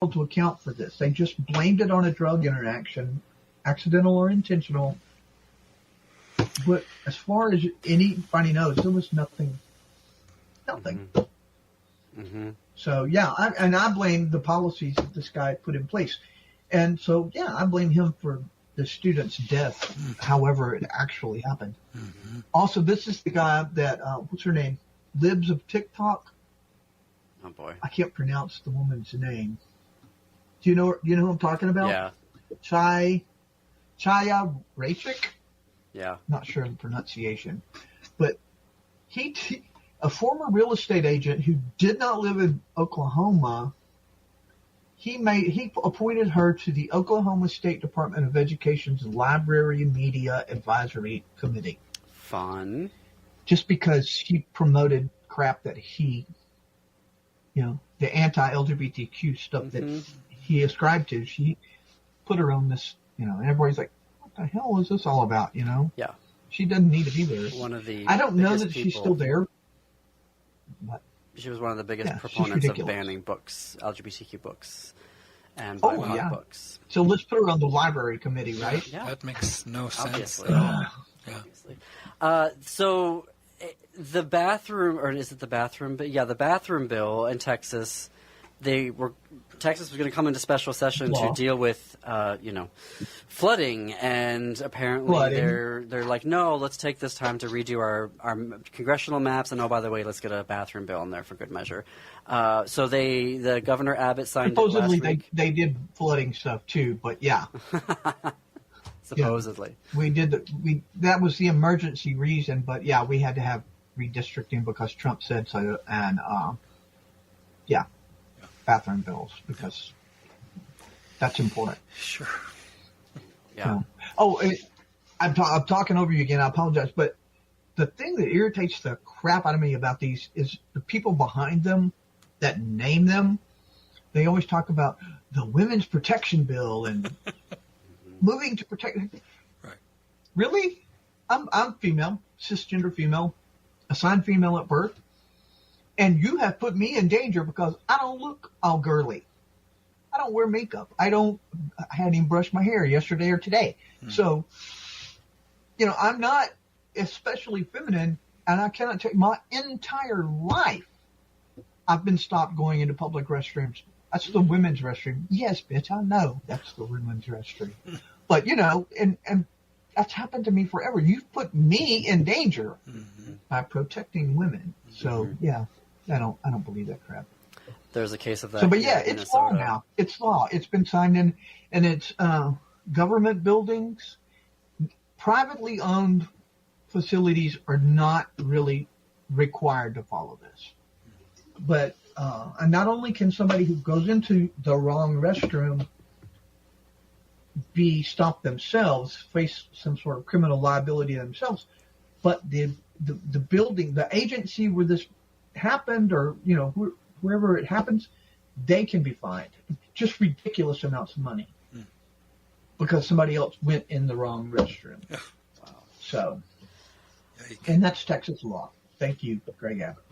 to account for this. They just blamed it on a drug interaction, accidental or intentional. But as far as anybody knows, there was nothing. Mm-hmm. So, yeah, I blame the policies that this guy put in place. And so, yeah, I blame him for the student's death, however it actually happened. Mm-hmm. Also, this is the guy that, what's her name? Libs of TikTok. Oh, boy. I can't pronounce the woman's name. Do you know who I'm talking about? Yeah. Chaya Rachik? Yeah. Not sure of the pronunciation. But a former real estate agent who did not live in Oklahoma, he appointed her to the Oklahoma State Department of Education's Library Media Advisory Committee. Fun. Just because she promoted crap that he, the anti-LGBTQ stuff that he ascribed to, she put her on this, and everybody's like, what the hell is this all about, Yeah. She doesn't need to be there. One of the I don't know biggest that she's people- still there. But She was one of the biggest Yeah, she's proponents of ridiculous. banning books, LGBTQ books, and Oh, BIPOC yeah. books. So let's put her on the library committee, right? Yeah, That makes no sense obviously. at all. Yeah. Obviously. So the bathroom, or is it the bathroom? But yeah, the bathroom bill in Texas. Texas was going to come into special session to deal with, flooding, and apparently they're like, no, let's take this time to redo our congressional maps, and oh, by the way, let's get a bathroom bill in there for good measure. So the Governor Abbott signed Supposedly it last week. they did flooding stuff too, but yeah. Supposedly. That was the emergency reason, but yeah, we had to have redistricting because Trump said so, and bathroom bills because that's important. Sure. Yeah. I'm talking over you again. I apologize, but the thing that irritates the crap out of me about these is the people behind them that name them. They always talk about the Women's Protection Bill and moving to protect. Right. Really? I'm female, cisgender female, assigned female at birth, and you have put me in danger because I don't look all girly. I don't wear makeup. I hadn't even brushed my hair yesterday or today. So, I'm not especially feminine, and I cannot take my entire life. I've been stopped going into public restrooms. That's the women's restroom. Yes, bitch, I know that's the women's restroom. But, and that's happened to me forever. You've put me in danger by protecting women. So, yeah, I don't believe that crap. There's a case of that. So, but yeah, in it's law Minnesota. now. It's law. It's been signed in, and it's government buildings. Privately owned facilities are not really required to follow this. But and not only can somebody who goes into the wrong restroom be stopped themselves, face some sort of criminal liability themselves, but the building, the agency where this happened, or wherever it happens, they can be fined just ridiculous amounts of money because somebody else went in the wrong restroom. Wow. So, and that's Texas law. Thank you, Greg Abbott.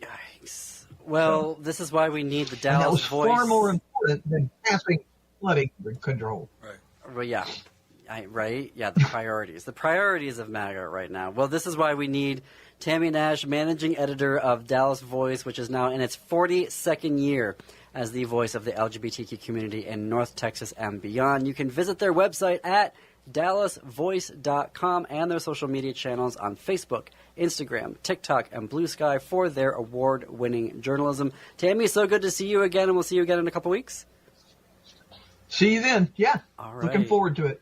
Yikes. Well, this is why we need the And that Dallas was voice. far more important than passing flooding control. Right. Well, yeah. Right? Yeah, the priorities. The priorities of MAGA right now. Well, this is why we need Tammy Nash, managing editor of Dallas Voice, which is now in its 42nd year as the voice of the LGBTQ community in North Texas and beyond. You can visit their website at dallasvoice.com and their social media channels on Facebook, Instagram, TikTok, and Blue Sky for their award-winning journalism. Tammy, so good to see you again, and we'll see you again in a couple weeks. See you then. Yeah. All right. Looking forward to it.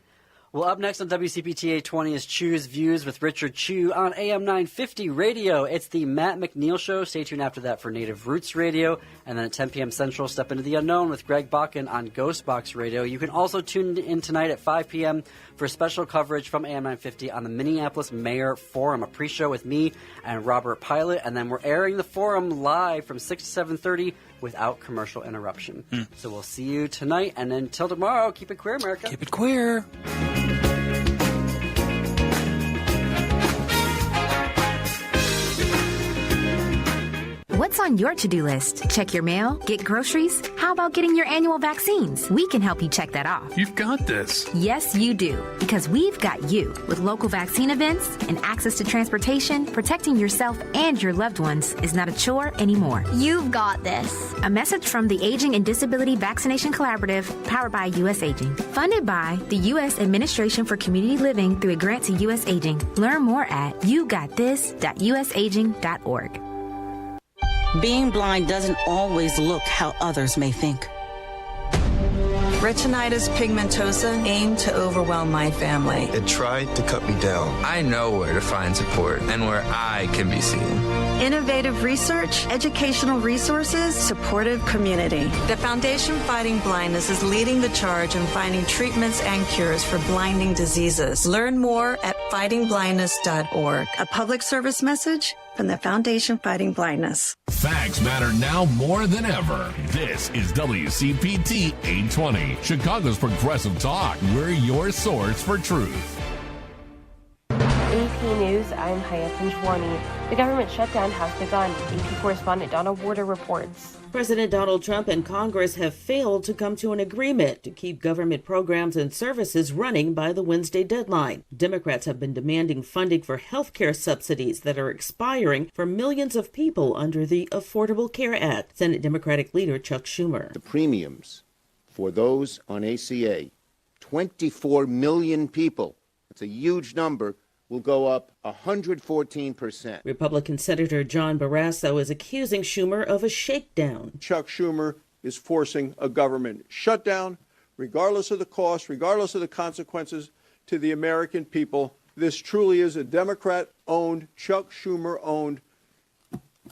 Well, up next on WCPT 820 is Chew's Views with Richard Chew on AM 950 Radio. It's the Matt McNeil Show. Stay tuned after that for Native Roots Radio. And then at 10 p.m. Central, step into the unknown with Greg Bakken on Ghostbox Radio. You can also tune in tonight at 5 p.m. for special coverage from AM 950 on the Minneapolis Mayor Forum, a pre-show with me and Robert Pilot. And then we're airing the forum live from 6 to 7:30 without commercial interruption. So we'll see you tonight. And until tomorrow, keep it queer, America. Keep it queer. What's on your to-do list? Check your mail? Get groceries? How about getting your annual vaccines? We can help you check that off. You've got this. Yes, you do. Because we've got you. With local vaccine events and access to transportation, protecting yourself and your loved ones is not a chore anymore. You've got this. A message from the Aging and Disability Vaccination Collaborative, powered by U.S. Aging. Funded by the U.S. Administration for Community Living through a grant to U.S. Aging. Learn more at yougotthis.usaging.org. Being blind doesn't always look how others may think. Retinitis pigmentosa aimed to overwhelm my family. It tried to cut me down. I know where to find support and where I can be seen. Innovative research, educational resources, supportive community. The Foundation Fighting Blindness is leading the charge in finding treatments and cures for blinding diseases. Learn more at fightingblindness.org. A public service message from the Foundation Fighting Blindness. Facts matter now more than ever. This is WCPT 820, Chicago's progressive talk. We're your source for truth. AP News, I'm Haya Panjwani. The government shutdown has begun. AP correspondent Donna Warder reports. President Donald Trump and Congress have failed to come to an agreement to keep government programs and services running by the Wednesday deadline. Democrats have been demanding funding for health care subsidies that are expiring for millions of people under the Affordable Care Act. Senate Democratic leader Chuck Schumer. The premiums for those on ACA, 24 million people, that's a huge number, will go up 114%. Republican Senator John Barrasso is accusing Schumer of a shakedown. Chuck Schumer is forcing a government shutdown, regardless of the cost, regardless of the consequences to the American people. This truly is a Democrat-owned, Chuck Schumer-owned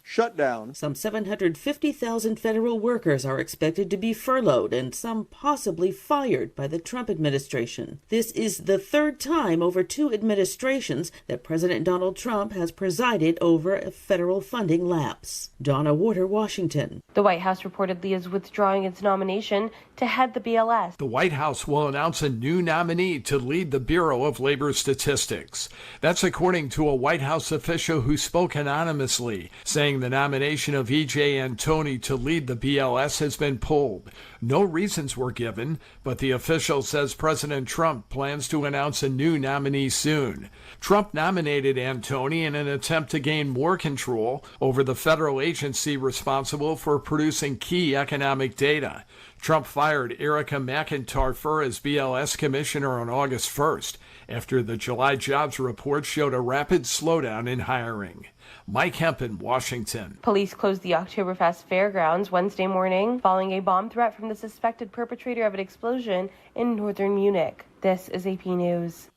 shutdown. Some 750,000 federal workers are expected to be furloughed and some possibly fired by the Trump administration. This is the third time over 2 administrations that President Donald Trump has presided over a federal funding lapse. Donna Warder, Washington. The White House reportedly is withdrawing its nomination to head the BLS. The White House will announce a new nominee to lead the Bureau of Labor Statistics. That's according to a White House official who spoke anonymously, saying the nomination of E.J. Antoni to lead the BLS has been pulled. No reasons were given, but the official says President Trump plans to announce a new nominee soon. Trump nominated Antoni in an attempt to gain more control over the federal agency responsible for producing key economic data. Trump fired Erica McIntyre as BLS commissioner on August 1st, after the July jobs report showed a rapid slowdown in hiring. Mike Hempen, Washington. Police closed the Oktoberfest fairgrounds Wednesday morning following a bomb threat from the suspected perpetrator of an explosion in northern Munich. This is AP News.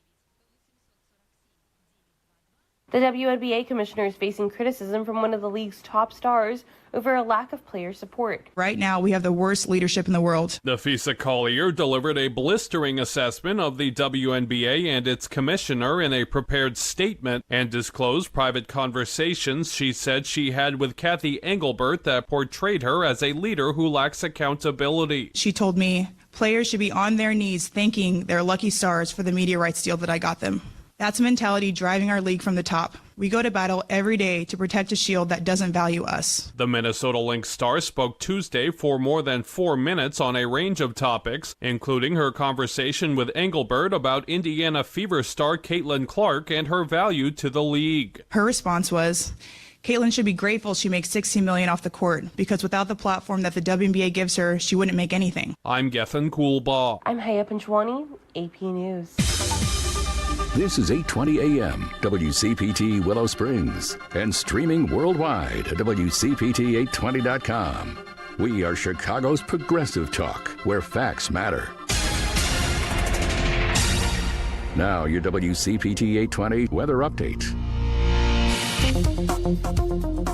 The WNBA commissioner is facing criticism from one of the league's top stars over a lack of player support. Right now, we have the worst leadership in the world. Nafisa Collier delivered a blistering assessment of the WNBA and its commissioner in a prepared statement and disclosed private conversations she said she had with Kathy Engelbert that portrayed her as a leader who lacks accountability. She told me players should be on their knees thanking their lucky stars for the media rights deal that I got them. That's a mentality driving our league from the top. We go to battle every day to protect a shield that doesn't value us. The Minnesota Lynx star spoke Tuesday for more than 4 minutes on a range of topics, including her conversation with Engelbert about Indiana Fever star Caitlin Clark and her value to the league. Her response was, Caitlin should be grateful she makes $16 million off the court, because without the platform that the WNBA gives her, she wouldn't make anything. I'm Gethin Coolbaugh. I'm Haya Panjwani, AP News. This is 820 AM, WCPT Willow Springs, and streaming worldwide at WCPT820.com. We are Chicago's progressive talk, where facts matter. Now, your WCPT 820 weather update.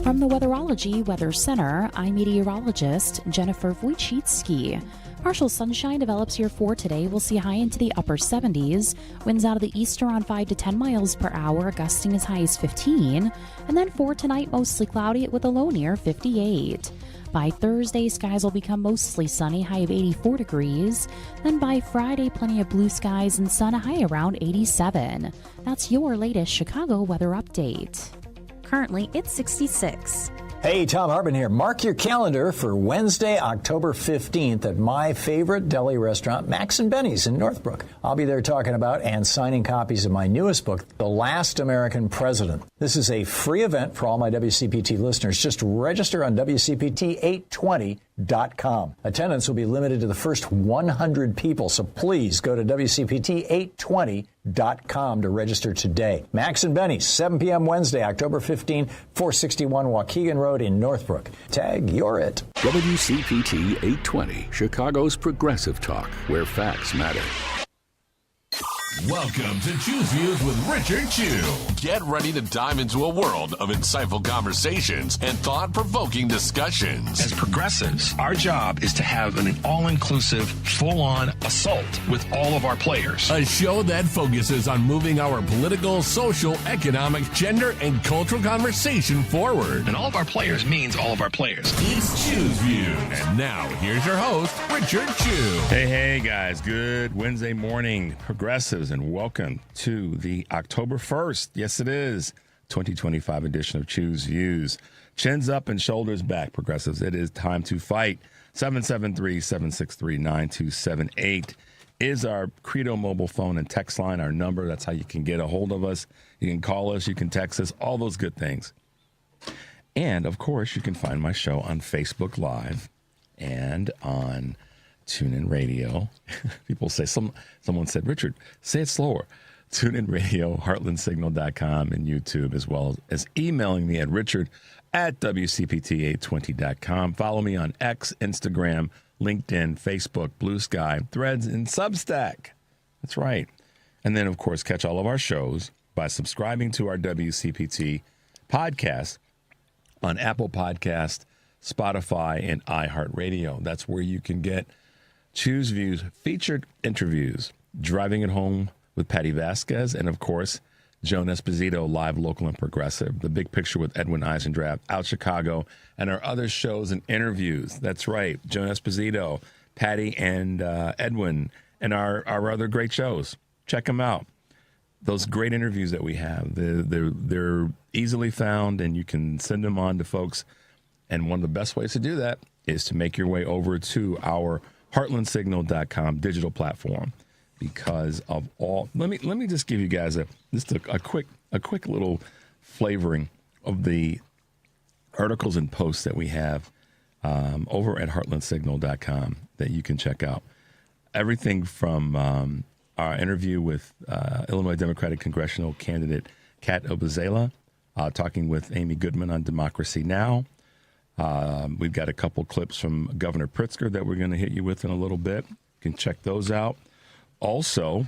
From the Weatherology Weather Center, I'm meteorologist Jennifer Wojcicki. Partial sunshine develops here for today. We'll see high into the upper 70s. Winds out of the east around 5 to 10 miles per hour, gusting as high as 15. And then for tonight, mostly cloudy with a low near 58. By Thursday, skies will become mostly sunny, high of 84 degrees. Then by Friday, plenty of blue skies and sun, a high around 87. That's your latest Chicago weather update. Currently, it's 66. Hey, Tom Harbin here. Mark your calendar for Wednesday, October 15th at my favorite deli restaurant, Max and Benny's in Northbrook. I'll be there talking about and signing copies of my newest book, The Last American President. This is a free event for all my WCPT listeners. Just register on WCPT820.com. Attendance will be limited to the first 100 people, so please go to WCPT820.com to register today. Max and Benny's, 7 p.m. Wednesday, October 15, 461 Waukegan Road in Northbrook. Tag, you're it. WCPT 820, Chicago's progressive talk, where facts matter. Welcome to Choose Views with Richard Chew. Get ready to dive into a world of insightful conversations and thought-provoking discussions. As progressives, our job is to have an all-inclusive, full-on assault with all of our players. A show that focuses on moving our political, social, economic, gender, and cultural conversation forward. And all of our players means all of our players. It's Choose Views. And now, here's your host, Richard Chew. Hey, guys. Good Wednesday morning, progressives. And welcome to the October 1st, yes it is, 2025 edition of Choose Views. Chins up and shoulders back, progressives. It is time to fight. 773-763-9278 is our Credo mobile phone and text line, our number. That's how you can get a hold of us. You can call us, you can text us, all those good things. And, of course, you can find my show on Facebook Live and on TuneIn Radio. People say, someone said, Richard, say it slower. TuneIn Radio, heartlandsignal.com, and YouTube, as well as emailing me at richard@wcpt820.com. Follow me on X, Instagram, LinkedIn, Facebook, Blue Sky, Threads, and Substack. That's right. And then, of course, catch all of our shows by subscribing to our WCPT podcast on Apple Podcast, Spotify, and iHeartRadio. That's where you can get Choose Views featured interviews, Driving It Home with Patty Vasquez, and, of course, Joan Esposito, live, local, and progressive. The Big Picture with Edwin Eisendrath, Out Chicago, and our other shows and interviews. That's right, Joan Esposito, Patty, and Edwin, and our other great shows. Check them out. Those great interviews that we have, they're easily found, and you can send them on to folks. And one of the best ways to do that is to make your way over to our heartlandsignal.com digital platform, because of all. Let me just give you guys a quick little flavoring of the articles and posts that we have over at heartlandsignal.com that you can check out. Everything from our interview with Illinois Democratic congressional candidate Kat Obazela, talking with Amy Goodman on Democracy Now!. We've got a couple clips from Governor Pritzker that we're going to hit you with in a little bit. You can check those out. Also,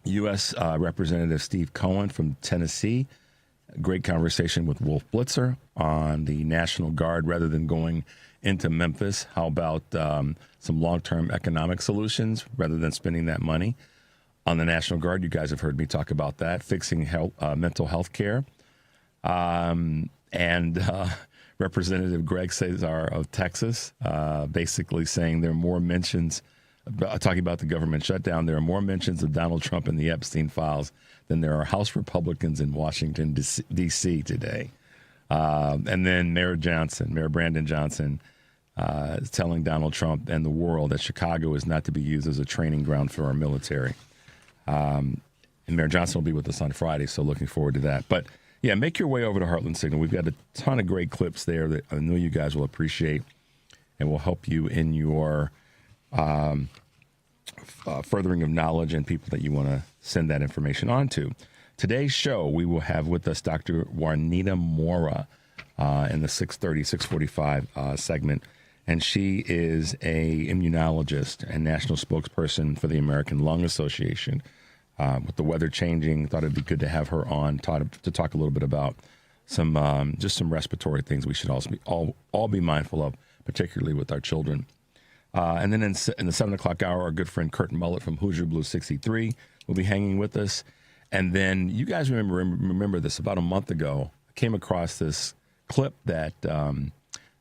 U.S. Representative Steve Cohen from Tennessee. A great conversation with Wolf Blitzer on the National Guard rather than going into Memphis. How about some long-term economic solutions rather than spending that money on the National Guard? You guys have heard me talk about that. Fixing mental health care. Representative Greg Cesar of Texas, basically saying there are more mentions, talking about the government shutdown, there are more mentions of Donald Trump in the Epstein files than there are House Republicans in Washington, D.C. today. And then Mayor Brandon Johnson, is telling Donald Trump and the world that Chicago is not to be used as a training ground for our military. And Mayor Johnson will be with us on Friday, so looking forward to that. But yeah, make your way over to Heartland Signal. We've got a ton of great clips there that I know you guys will appreciate and will help you in your furthering of knowledge and people that you want to send that information on to. Today's show, we will have with us Dr. Jaunita Mora in the 6:45 segment. And she is a immunologist and national spokesperson for the American Lung Association. With the weather changing, thought it'd be good to have her on to talk a little bit about some just some respiratory things we should also all be mindful of, particularly with our children. And then in the 7 o'clock hour, our good friend Curtin Mullett from Hoosier Blue 63 will be hanging with us. And then you guys remember this, about a month ago, I came across this clip that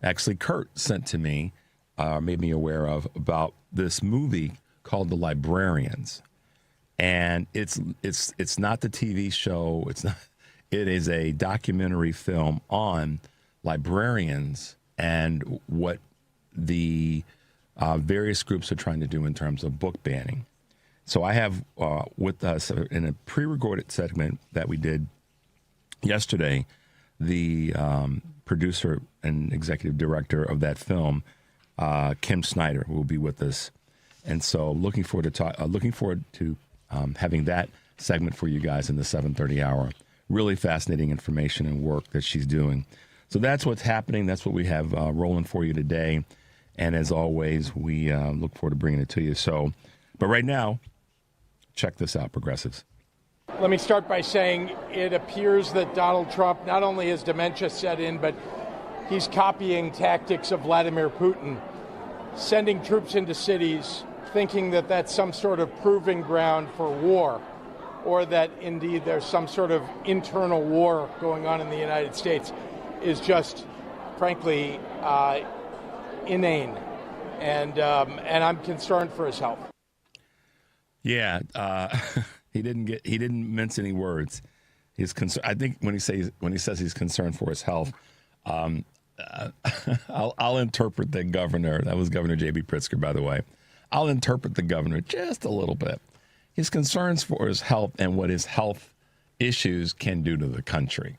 actually Kurt sent to me, made me aware of, about this movie called The Librarians. And it's not the TV show. It's not. It is a documentary film on librarians and what the various groups are trying to do in terms of book banning. So I have with us in a pre-recorded segment that we did yesterday, the producer and executive director of that film, Kim Snyder, will be with us, and so looking forward to having that segment for you guys in the 7:30 hour. Really fascinating information and work that she's doing. So that's what's happening. That's what we have rolling for you today, and as always, we look forward to bringing it to you. So, but right now, check this out, progressives. Let me start by saying it appears that Donald Trump not only has dementia set in, but he's copying tactics of Vladimir Putin, sending troops into cities, thinking that that's some sort of proving ground for war, or that indeed there's some sort of internal war going on in the United States, is just, frankly, inane. And I'm concerned for his health. Yeah, he didn't mince any words. He's concerned. I think when he says he's concerned for his health, I'll interpret the governor. That was Governor J.B. Pritzker, by the way. I'll interpret the governor just a little bit. His concerns for his health and what his health issues can do to the country.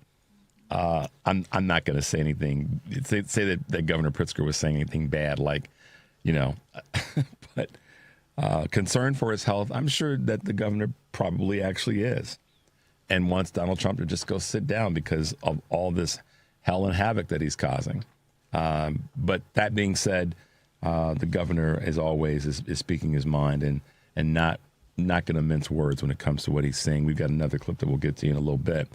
I'm not going to say anything. Say that Governor Pritzker was saying anything bad, like, but. Concern for his health, I'm sure that the governor probably actually is, and wants Donald Trump to just go sit down because of all this hell and havoc that he's causing. But that being said, the governor, as always, is speaking his mind and not going to mince words when it comes to what he's saying. We've got another clip that we'll get to you in a little bit.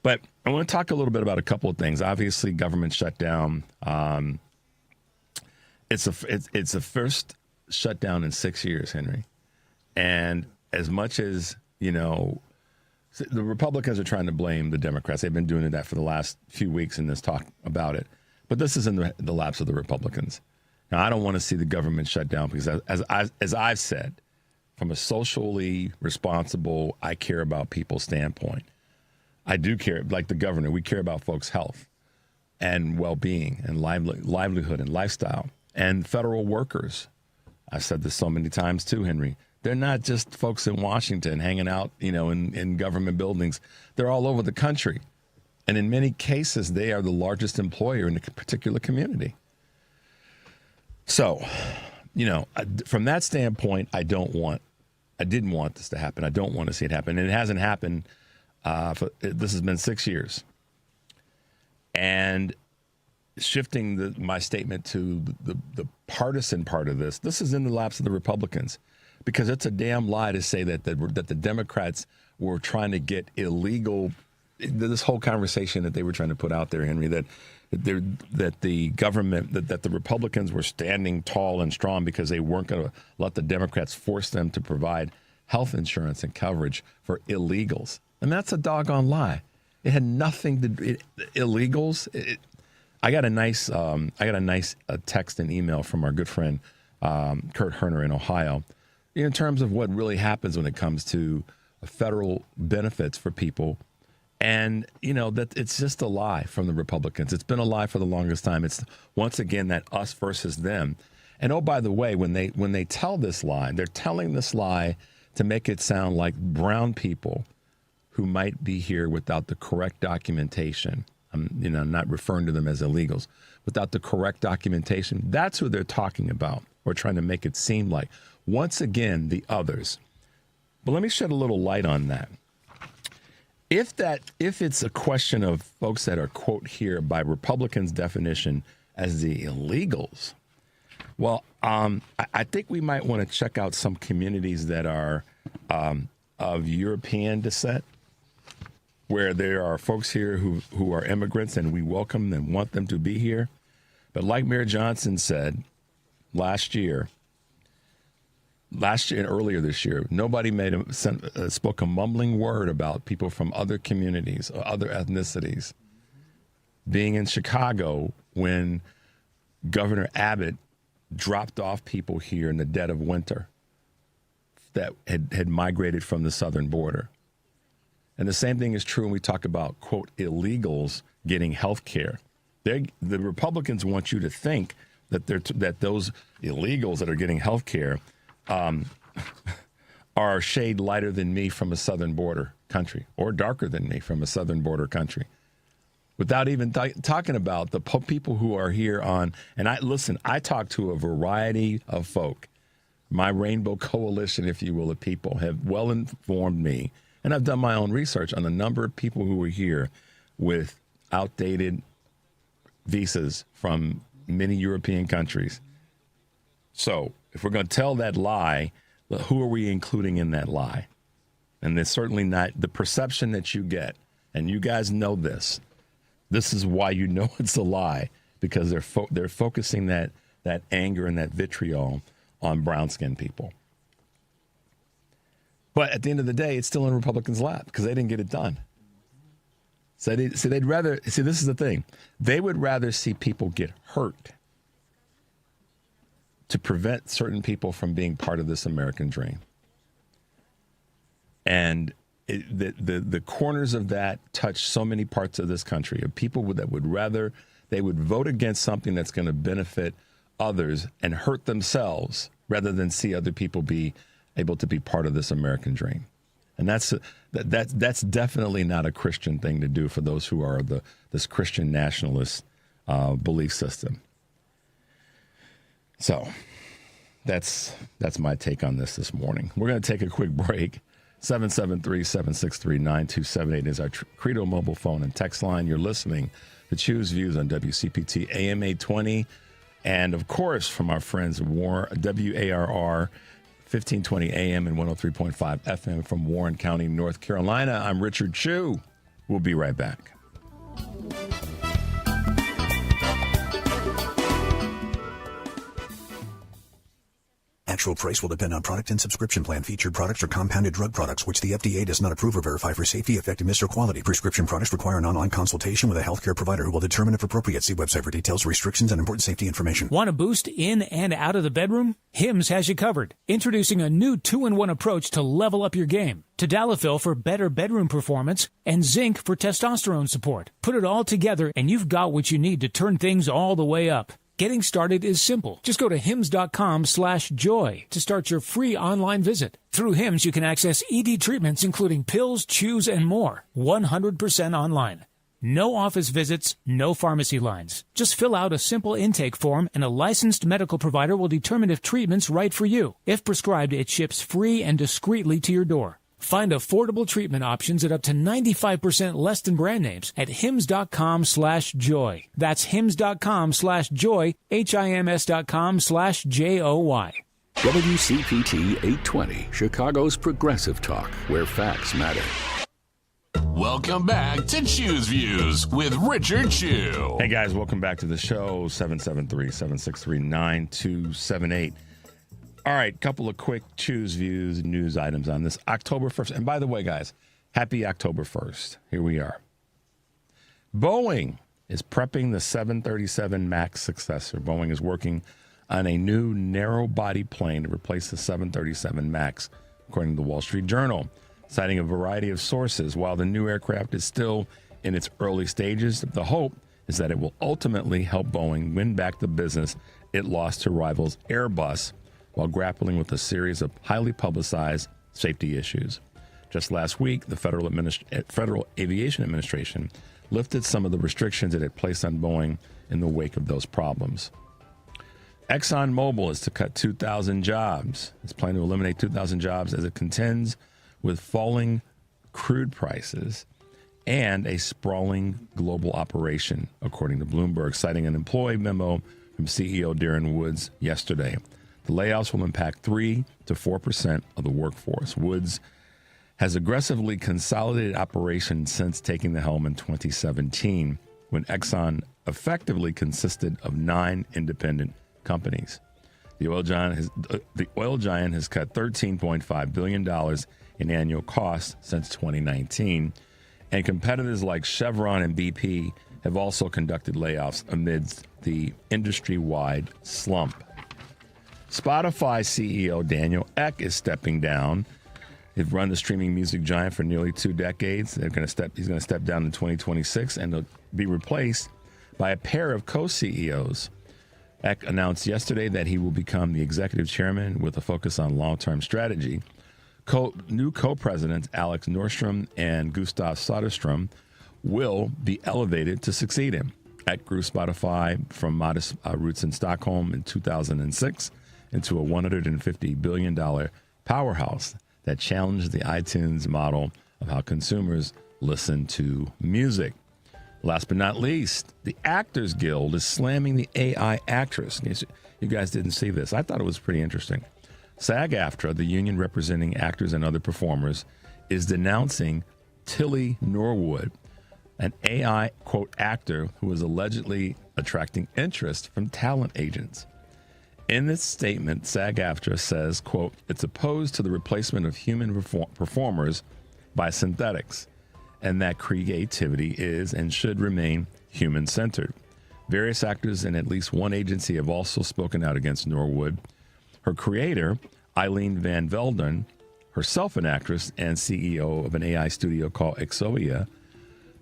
But I want to talk a little bit about a couple of things. Obviously, government shutdown. It's the first shutdown in 6 years, Henry. And as much as, the Republicans are trying to blame the Democrats. They've been doing that for the last few weeks in this talk about it. But this is in the laps of the Republicans. Now, I don't want to see the government shut down because, as I've said, from a socially responsible, I care about people standpoint, I do care, like the governor, we care about folks' health and well-being and livelihood and lifestyle and federal workers. I've said this so many times too, Henry. They're not just folks in Washington hanging out, in government buildings. They're all over the country. And in many cases, they are the largest employer in a particular community. So, from that standpoint, I didn't want this to happen. I don't want to see it happen. And it hasn't happened. This has been 6 years. And shifting my statement to the partisan part of this is in the laps of the Republicans, because it's a damn lie to say that the Democrats were trying to get illegal. This whole conversation that they were trying to put out there, Henry, that the government, that the Republicans were standing tall and strong because they weren't going to let the Democrats force them to provide health insurance and coverage for illegals. And that's a doggone lie. It had nothing to do illegals. I got a nice text and email from our good friend Kurt Herner in Ohio, in terms of what really happens when it comes to federal benefits for people, and that it's just a lie from the Republicans. It's been a lie for the longest time. It's once again that us versus them. And oh, by the way, when they tell this lie, they're telling this lie to make it sound like brown people who might be here without the correct documentation. I'm not referring to them as illegals. Without the correct documentation, that's who they're talking about, or trying to make it seem like. Once again, the others. But let me shed a little light on that. If it's a question of folks that are, quote, here by Republicans' definition as the illegals, well, I think we might want to check out some communities that are of European descent, where there are folks here who are immigrants, and we welcome and want them to be here. But like Mayor Johnson said earlier this year, nobody spoke a mumbling word about people from other communities or other ethnicities being in Chicago when Governor Abbott dropped off people here in the dead of winter that had migrated from the southern border. And the same thing is true when we talk about, quote, illegals getting health care The Republicans want you to think that that those illegals that are getting health care are a shade lighter than me from a southern border country or darker than me from a southern border country. Without even talking about the people who are here on, and I talk to a variety of folk. My rainbow coalition, if you will, of people have well informed me, and I've done my own research on the number of people who are here with outdated visas from many European countries. So if we're going to tell that lie, who are we including in that lie? And it's certainly not the perception that you get, and you guys know this. This is why you know it's a lie, because they're focusing that anger and that vitriol on brown-skinned people. But at the end of the day, it's still in Republicans' lap because they didn't get it done. So they'd rather see. This is the thing: they would rather see people get hurt to prevent certain people from being part of this American dream. And the corners of that touch so many parts of this country of people that would rather they would vote against something that's going to benefit others and hurt themselves rather than see other people be able to be part of this American dream. And that's definitely not a Christian thing to do for those who are this Christian nationalist belief system. So that's my take on this morning. We're going to take a quick break. 773-763-9278 is our Credo mobile phone and text line. You're listening to Choose Views on WCPT AM 820. And, of course, from our friends at WARR 1520 AM and 103.5 FM from Warren County, North Carolina. I'm Richard Chu. We'll be right back. Actual price will depend on product and subscription plan. Featured products are compounded drug products, which the FDA does not approve or verify for safety, effectiveness, or quality. Prescription products require an online consultation with a healthcare provider who will determine if appropriate. See website for details, restrictions, and important safety information. Want a boost in and out of the bedroom? Hims has you covered. Introducing a new 2-in-1 approach to level up your game. Tadalafil for better bedroom performance and zinc for testosterone support. Put it all together and you've got what you need to turn things all the way up. Getting started is simple. Just go to hims.com/joy to start your free online visit. Through Hims, you can access ED treatments including pills, chews, and more. 100% online. No office visits, no pharmacy lines. Just fill out a simple intake form and a licensed medical provider will determine if treatment's right for you. If prescribed, it ships free and discreetly to your door. Find affordable treatment options at up to 95% less than brand names at hims.com/joy. That's hims.com/joy, HIMS.com/JOY. WCPT 820, Chicago's progressive talk, where facts matter. Welcome back to Choose Views with Richard Chu. Hey guys, welcome back to the show. 773-763-9278. All right, couple of quick Choose Views news items on this October 1st. And by the way, guys, happy October 1st. Here we are. Boeing is prepping the 737 MAX successor. Boeing is working on a new narrow-body plane to replace the 737 MAX, according to the Wall Street Journal, citing a variety of sources. While the new aircraft is still in its early stages, the hope is that it will ultimately help Boeing win back the business it lost to rivals Airbus, while grappling with a series of highly publicized safety issues. Just last week, the Federal Aviation Administration lifted some of the restrictions it had placed on Boeing in the wake of those problems. ExxonMobil is to cut 2,000 jobs. It's planning to eliminate 2,000 jobs as it contends with falling crude prices and a sprawling global operation, according to Bloomberg, citing an employee memo from CEO Darren Woods yesterday. The layoffs will impact 3 to 4% of the workforce. Woods has aggressively consolidated operations since taking the helm in 2017, when Exxon effectively consisted of 9 independent companies. The oil giant has cut $13.5 billion in annual costs since 2019, and competitors like Chevron and BP have also conducted layoffs amidst the industry-wide slump. Spotify CEO Daniel Ek is stepping down. He's run the streaming music giant for nearly 2 decades. He's going to step down in 2026 and he'll be replaced by a pair of co-CEOs. Eck announced yesterday that he will become the executive chairman with a focus on long-term strategy. New co-presidents Alex Nordstrom and Gustav Soderstrom will be elevated to succeed him. Eck grew Spotify from modest roots in Stockholm in 2006 into a $150 billion powerhouse that challenged the iTunes model of how consumers listen to music. Last but not least, the Actors Guild is slamming the AI actress. You guys didn't see this. I thought it was pretty interesting. SAG-AFTRA, the union representing actors and other performers, is denouncing Tilly Norwood, an AI, quote, actor who is allegedly attracting interest from talent agents. In this statement, SAG-AFTRA says, quote, it's opposed to the replacement of human performers by synthetics, and that creativity is and should remain human-centered. Various actors and at least one agency have also spoken out against Norwood. Her creator, Eileen Van Velden, herself an actress and CEO of an AI studio called Exoia,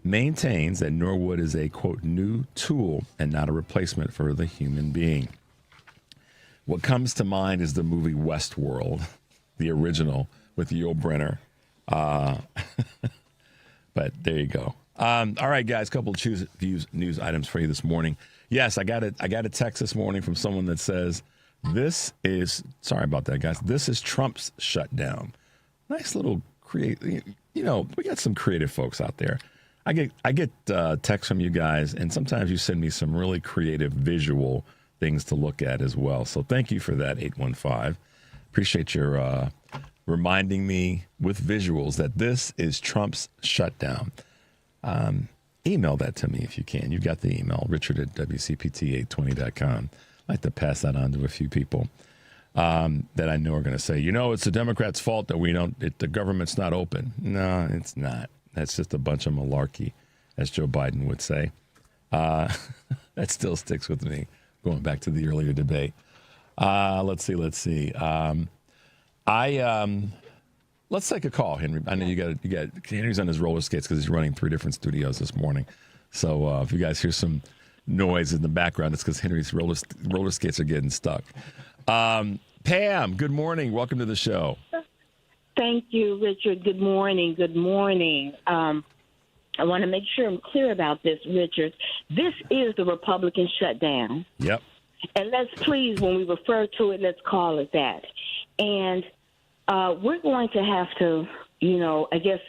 maintains that Norwood is a, quote, new tool and not a replacement for the human being. What comes to mind is the movie Westworld, the original with Yul Brynner. But there you go. All right, guys, couple of Views news items for you this morning. Yes, I got a text this morning from someone that says, sorry about that, guys. This is Trump's shutdown. Nice little we got some creative folks out there. I get texts from you guys, and sometimes you send me some really creative visual things to look at as well. So thank you for that, 815. Appreciate your reminding me with visuals that this is Trump's shutdown. Email that to me if you can. You've got the email, richard@wcpt820.com. I'd like to pass that on to a few people that I know are going to say, it's the Democrats' fault that the government's not open. No, it's not. That's just a bunch of malarkey, as Joe Biden would say. That still sticks with me, going back to the earlier debate. Let's see. Let's take a call, Henry. I know you got Henry's on his roller skates because he's running 3 different studios this morning. So if you guys hear some noise in the background, it's because Henry's roller skates are getting stuck. Pam, good morning. Welcome to the show. Thank you, Richard. Good morning. Good morning. I want to make sure I'm clear about this, Richard. This is the Republican shutdown. Yep. And let's please, when we refer to it, let's call it that. And we're going to have to, I guess,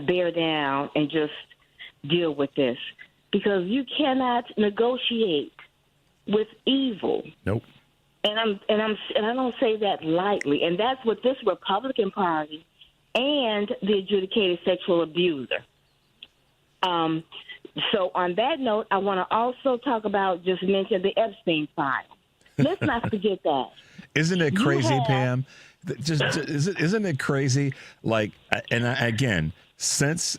bear down and just deal with this, because you cannot negotiate with evil. Nope. And I don't say that lightly. And that's what this Republican Party and the adjudicated sexual abuser. So on that note, I want to also mention the Epstein file. Let's not forget that. Isn't it crazy, Pam? Isn't it crazy? Again, since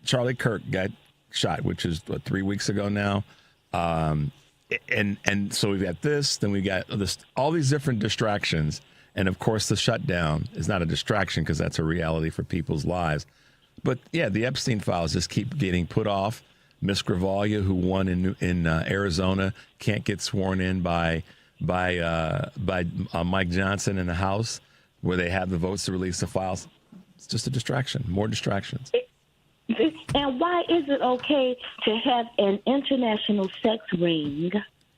Charlie Kirk got shot, which is 3 weeks ago now, and so we've got this, then we got all these different distractions, and of course the shutdown is not a distraction because that's a reality for people's lives. But yeah, the Epstein files just keep getting put off. Miss Gravalia, who won in Arizona, can't get sworn in by Mike Johnson in the House, where they have the votes to release the files. It's just a distraction, more distractions. And why is it okay to have an international sex ring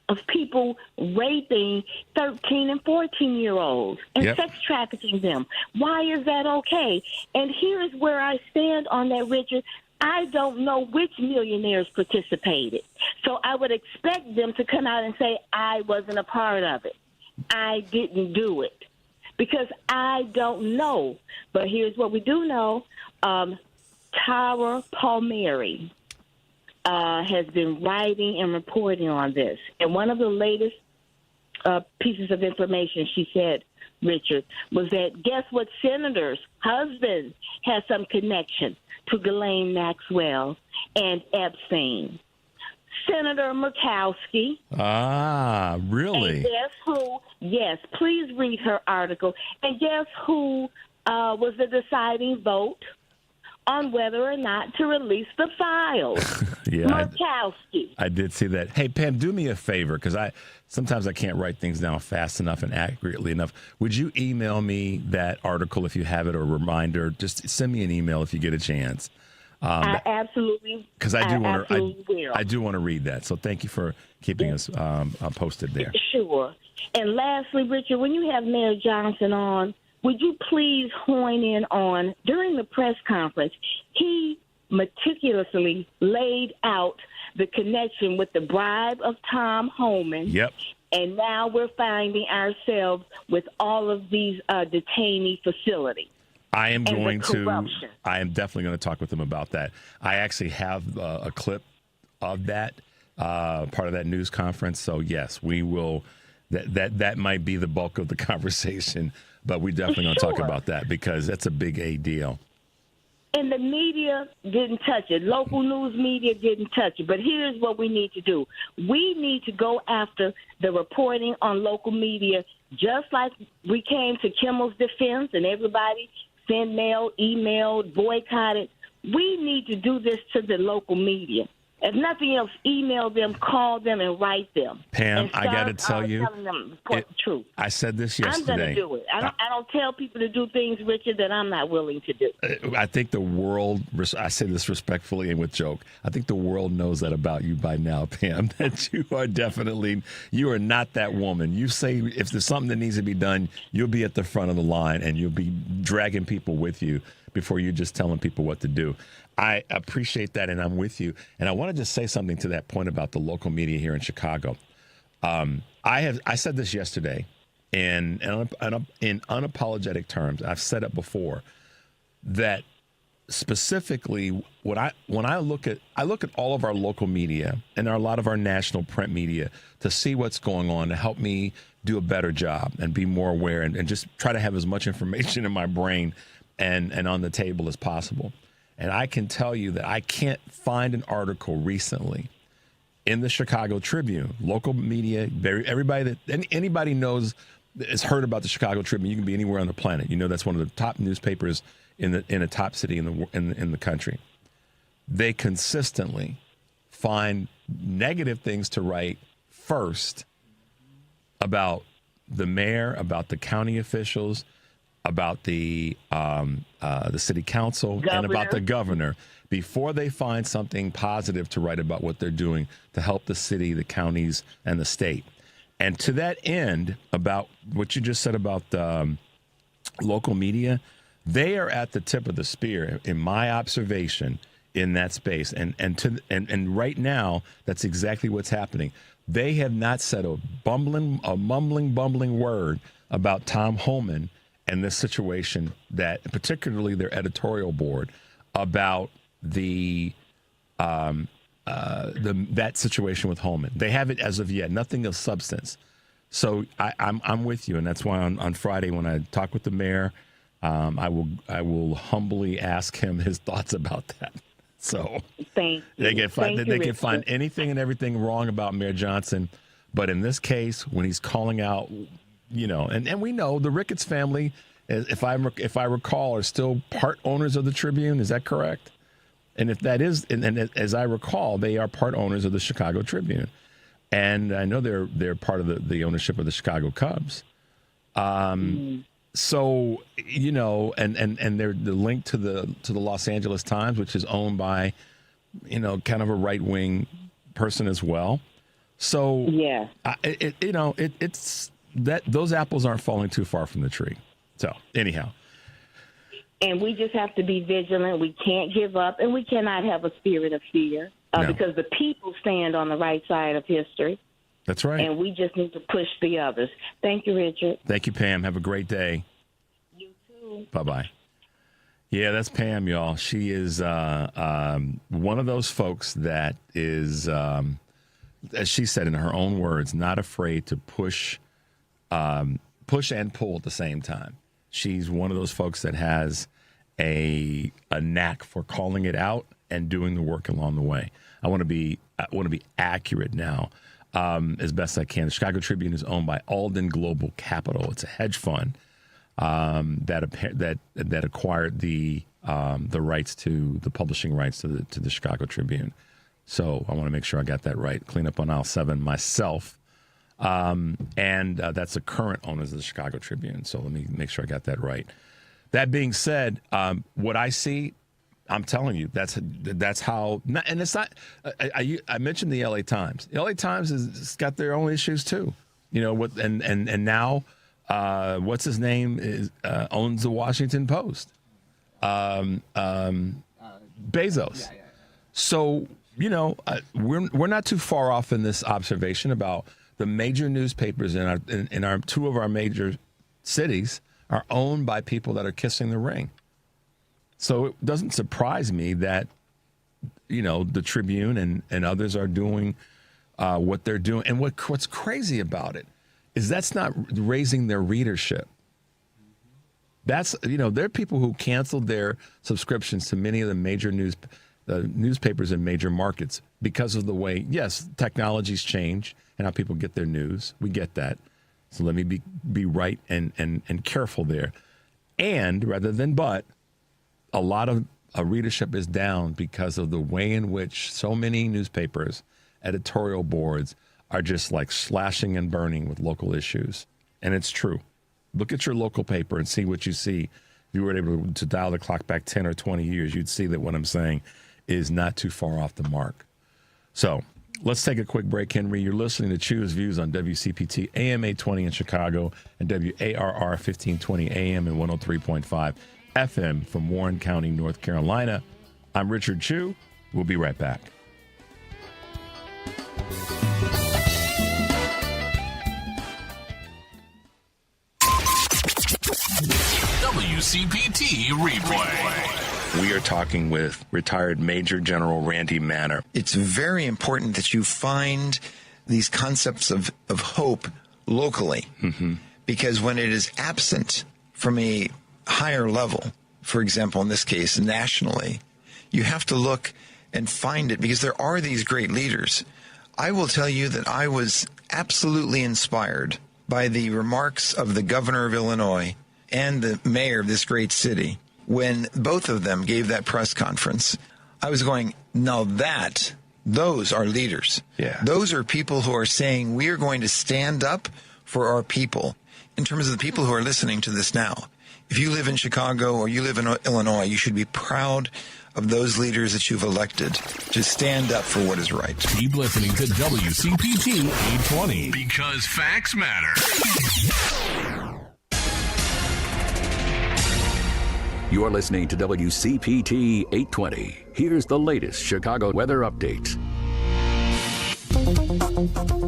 of people raping 13 and 14-year-olds and sex trafficking them? Why is that okay? And here's where I stand on that, Richard. I don't know which millionaires participated. So I would expect them to come out and say, I wasn't a part of it. I didn't do it. Because I don't know. But here's what we do know. Tara Palmieri has been writing and reporting on this. And one of the latest pieces of information she said, Richard, was that guess what senator's husband has some connection to Ghislaine Maxwell and Epstein? Senator Murkowski. Ah, really? And guess who? Yes, please read her article. And guess who was the deciding vote on whether or not to release the files. Yeah, Murkowski. I did see that. Hey, Pam, do me a favor, because sometimes I can't write things down fast enough and accurately enough. Would you email me that article if you have it, or a reminder? Just send me an email if you get a chance. I absolutely, because I do want to read that. So thank you for keeping us posted there. Sure. And lastly, Richard, when you have Mayor Johnson on, would you please hone in on, during the press conference, he meticulously laid out the connection with the bribe of Tom Homan. Yep. And now we're finding ourselves with all of these detainee facilities. I am definitely going to talk with him about that. I actually have a clip of that, part of that news conference. So yes, we will. That might be the bulk of the conversation, but we definitely going to talk about that, because that's a big A deal. And the media didn't touch it. Local news media didn't touch it. But here's what we need to do. We need to go after the reporting on local media, just like we came to Kimmel's defense and everybody sent mail, emailed, boycotted. We need to do this to the local media. If nothing else, email them, call them, and write them. Pam, I got to tell you, telling them the truth. I said this yesterday. I'm going to do it. I don't tell people to do things, Richard, that I'm not willing to do. I think the world, I say this respectfully and with joke, I think the world knows that about you by now, Pam, that you are not that woman. You say if there's something that needs to be done, you'll be at the front of the line, and you'll be dragging people with you before you're just telling people what to do. I appreciate that, and I'm with you. And I want to just say something to that point about the local media here in Chicago. I said this yesterday in unapologetic terms. I've said it before, that specifically when I look at all of our local media and a lot of our national print media to see what's going on, to help me do a better job and be more aware, and just try to have as much information in my brain and on the table as possible. And I can tell you that I can't find an article recently in the Chicago Tribune, local media, anybody knows, has heard about the Chicago Tribune. You can be anywhere on the planet. You know, that's one of the top newspapers in a top city in the country. They consistently find negative things to write first about the mayor, about the county officials, about the city council, and about the governor, before they find something positive to write about what they're doing to help the city, the counties, and the state. And to that end, about what you just said about local media, they are at the tip of the spear, in my observation, in that space. And right now, that's exactly what's happening. They have not said a mumbling word about Tom Homan and this situation, that particularly their editorial board, about that situation with Homan. They haven't as of yet, nothing of substance. So I'm with you, and that's why on Friday when I talk with the mayor, I will humbly ask him his thoughts about that. So they can find anything and everything wrong about Mayor Johnson, but in this case, when he's calling out, you know, and we know the Ricketts family, if I recall, are still part owners of the Tribune. Is that correct? And if that is, and as I recall, they are part owners of the Chicago Tribune, and I know they're part of the ownership of the Chicago Cubs. So you know, and they're the link to the Los Angeles Times, which is owned by, you know, kind of a right wing person as well. So yeah, it's that those apples aren't falling too far from the tree. So anyhow. And we just have to be vigilant. We can't give up, and we cannot have a spirit of fear because the people stand on the right side of history. That's right. And we just need to push the others. Thank you, Richard. Thank you, Pam. Have a great day. You too. Bye-bye. Yeah, that's Pam, y'all. She is one of those folks that is, as she said in her own words, not afraid to push and pull at the same time. She's one of those folks that has a knack for calling it out and doing the work along the way. I want to be accurate now, as best I can. The Chicago Tribune is owned by Alden Global Capital. It's a hedge fund that acquired the the rights to the publishing rights to the Chicago Tribune. So I want to make sure I got that right. Clean up on aisle 7 myself. And that's the current owners of the Chicago Tribune. So let me make sure I got that right. That being said, what I see, I'm telling you, that's how. And it's not. I mentioned the L.A. Times. The L.A. Times has got their own issues too. You know what? And now, what's his name owns the Washington Post. Bezos. Yeah. So we're not too far off in this observation about the major newspapers in our two of our major cities are owned by people that are kissing the ring. So it doesn't surprise me that, the Tribune and others are doing what they're doing. And what's crazy about it is that's not raising their readership. That's, there are people who canceled their subscriptions to many of the major newspapers in major markets because of the way, yes, technology's changed and how people get their news. We get that. So let me be right and careful there. And rather than but, a lot of readership is down because of the way in which so many newspapers, editorial boards are just like slashing and burning with local issues. And it's true. Look at your local paper and see what you see. If you were able to dial the clock back 10 or 20 years, you'd see that what I'm saying is not too far off the mark. So let's take a quick break, Henry. You're listening to Choose Views on WCPT AM 820 in Chicago and WARR 1520 AM and 103.5 FM from Warren County, North Carolina. I'm Richard Chu. We'll be right back. WCPT Replay. We are talking with retired Major General Randy Manner. It's very important that you find these concepts of hope locally, because when it is absent from a higher level, for example, in this case, nationally, you have to look and find it, because there are these great leaders. I will tell you that I was absolutely inspired by the remarks of the governor of Illinois and the mayor of this great city. When both of them gave that press conference, I was going, now those are leaders. Yeah. Those are people who are saying we are going to stand up for our people. In terms of the people who are listening to this now, if you live in Chicago or you live in Illinois, you should be proud of those leaders that you've elected to stand up for what is right. Keep listening to WCPT 820 because facts matter. You're listening to WCPT 820. Here's the latest Chicago weather update.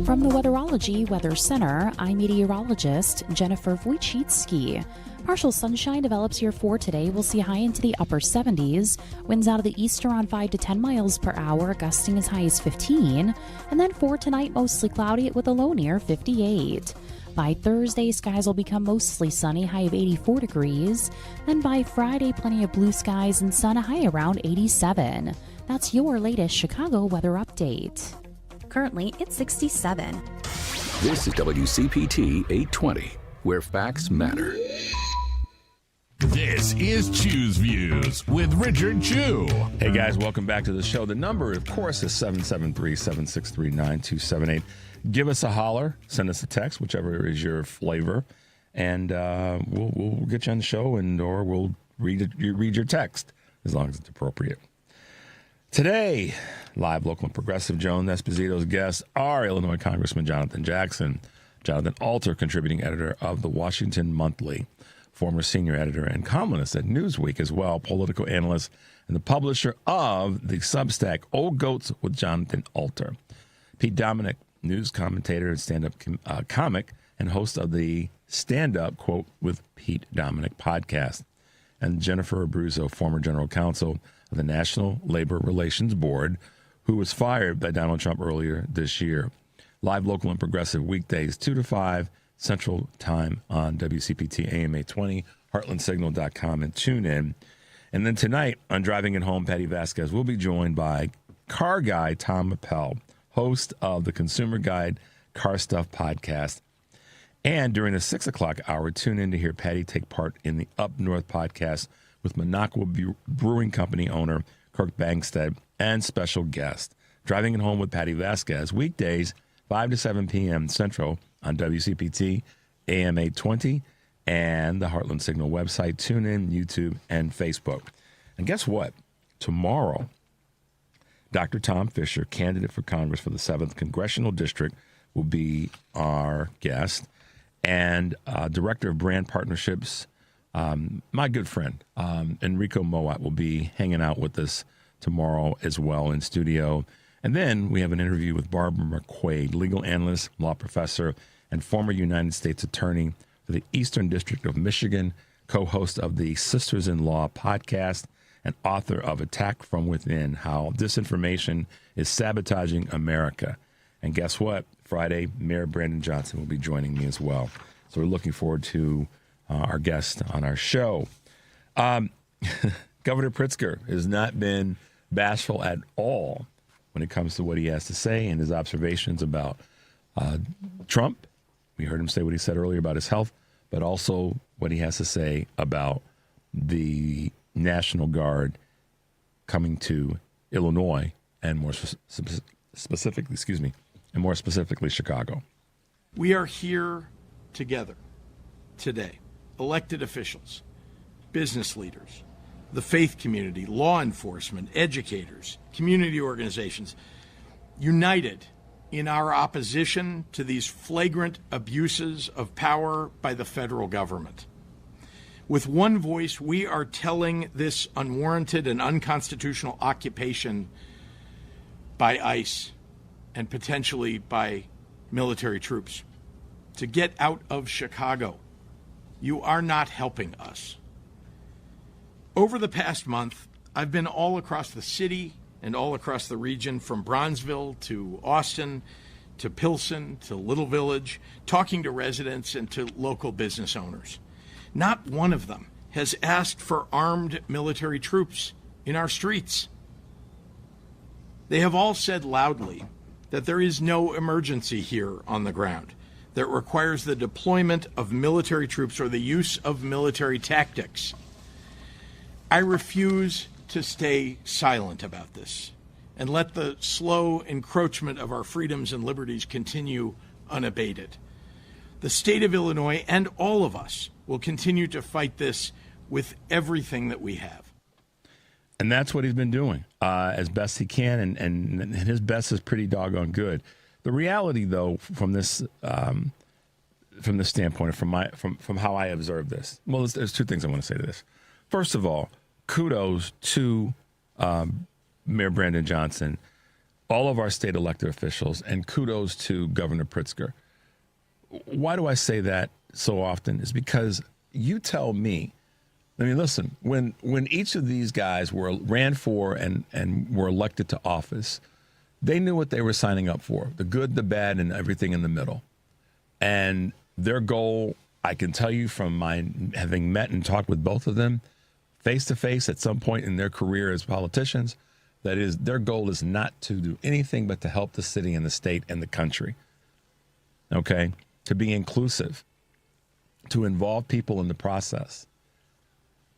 From the Weatherology Weather Center, I'm meteorologist Jennifer Wojcicki. Partial sunshine develops here for today. We'll see high into the upper 70s. Winds out of the east around 5 to 10 miles per hour, gusting as high as 15. And then for tonight, mostly cloudy with a low near 58. By Thursday, skies will become mostly sunny, high of 84 degrees. Then by Friday, plenty of blue skies and sun, a high around 87. That's your latest Chicago weather update. Currently, it's 67. This is WCPT 820, where facts matter. This is Choose Views with Richard Chu. Hey guys, welcome back to the show. The number, of course, is 773-763-9278. Give us a holler, send us a text, whichever is your flavor, and we'll get you on the show, or we'll read your text as long as it's appropriate. Today, live, local, and progressive. Joan Esposito's guests are Illinois Congressman Jonathan Jackson, Jonathan Alter, contributing editor of the Washington Monthly, former senior editor and columnist at Newsweek as well, political analyst, and the publisher of the Substack Old Goats with Jonathan Alter. Pete Dominick, news commentator and stand-up comic, and host of the Stand-Up Quote with Pete Dominick podcast. And Jennifer Abruzzo, former general counsel of the National Labor Relations Board, who was fired by Donald Trump earlier this year. Live, local, and progressive weekdays, 2 to 5 Central Time on WCPT AM 820, heartlandsignal.com, and tune in. And then tonight on Driving It Home, Patty Vasquez will be joined by car guy Tom Appel, host of the Consumer Guide Car Stuff podcast. And during the 6 o'clock hour, tune in to hear Patty take part in the Up North podcast with Minocqua Brewing Company owner Kirk Bangstead and special guest. Driving It Home with Patty Vasquez, weekdays, 5 to 7 p.m. Central on WCPT, AM 820, and the Heartland Signal website, TuneIn, YouTube, and Facebook. And guess what? Tomorrow, Dr. Tom Fisher, candidate for Congress for the 7th Congressional District, will be our guest. And Director of Brand Partnerships, my good friend, Enrico Moat, will be hanging out with us tomorrow as well in studio. And then we have an interview with Barbara McQuaid, legal analyst, law professor, and former United States Attorney for the Eastern District of Michigan, co-host of the Sisters in Law podcast, and author of Attack from Within, How Disinformation is Sabotaging America. And guess what? Friday, Mayor Brandon Johnson will be joining me as well. So we're looking forward to our guest on our show. Governor Pritzker has not been bashful at all when it comes to what he has to say and his observations about Trump. We heard him say what he said earlier about his health, but also what he has to say about the National Guard coming to Illinois and more specifically, Chicago. We are here together today, elected officials, business leaders, the faith community, law enforcement, educators, community organizations, united in our opposition to these flagrant abuses of power by the federal government. With one voice, we are telling this unwarranted and unconstitutional occupation by ICE and potentially by military troops to get out of Chicago. You are not helping us. Over the past month, I've been all across the city and all across the region, from Bronzeville to Austin to Pilsen to Little Village, talking to residents and to local business owners. Not one of them has asked for armed military troops in our streets. They have all said loudly that there is no emergency here on the ground that requires the deployment of military troops or the use of military tactics. I refuse to stay silent about this and let the slow encroachment of our freedoms and liberties continue unabated. The state of Illinois and all of us will continue to fight this with everything that we have. And that's what he's been doing as best he can, and his best is pretty doggone good. The reality, though, from this standpoint, from how I observe this, well, there's two things I want to say to this. First of all, kudos to Mayor Brandon Johnson, all of our state elected officials, and kudos to Governor Pritzker. Why do I say that so often? Is because you tell me, I mean, listen, when each of these guys ran for and were elected to office, they knew what they were signing up for, the good, the bad, and everything in the middle. And their goal, I can tell you from my having met and talked with both of them face-to-face at some point in their career as politicians, that is, their goal is not to do anything but to help the city and the state and the country, okay? To be inclusive, to involve people in the process.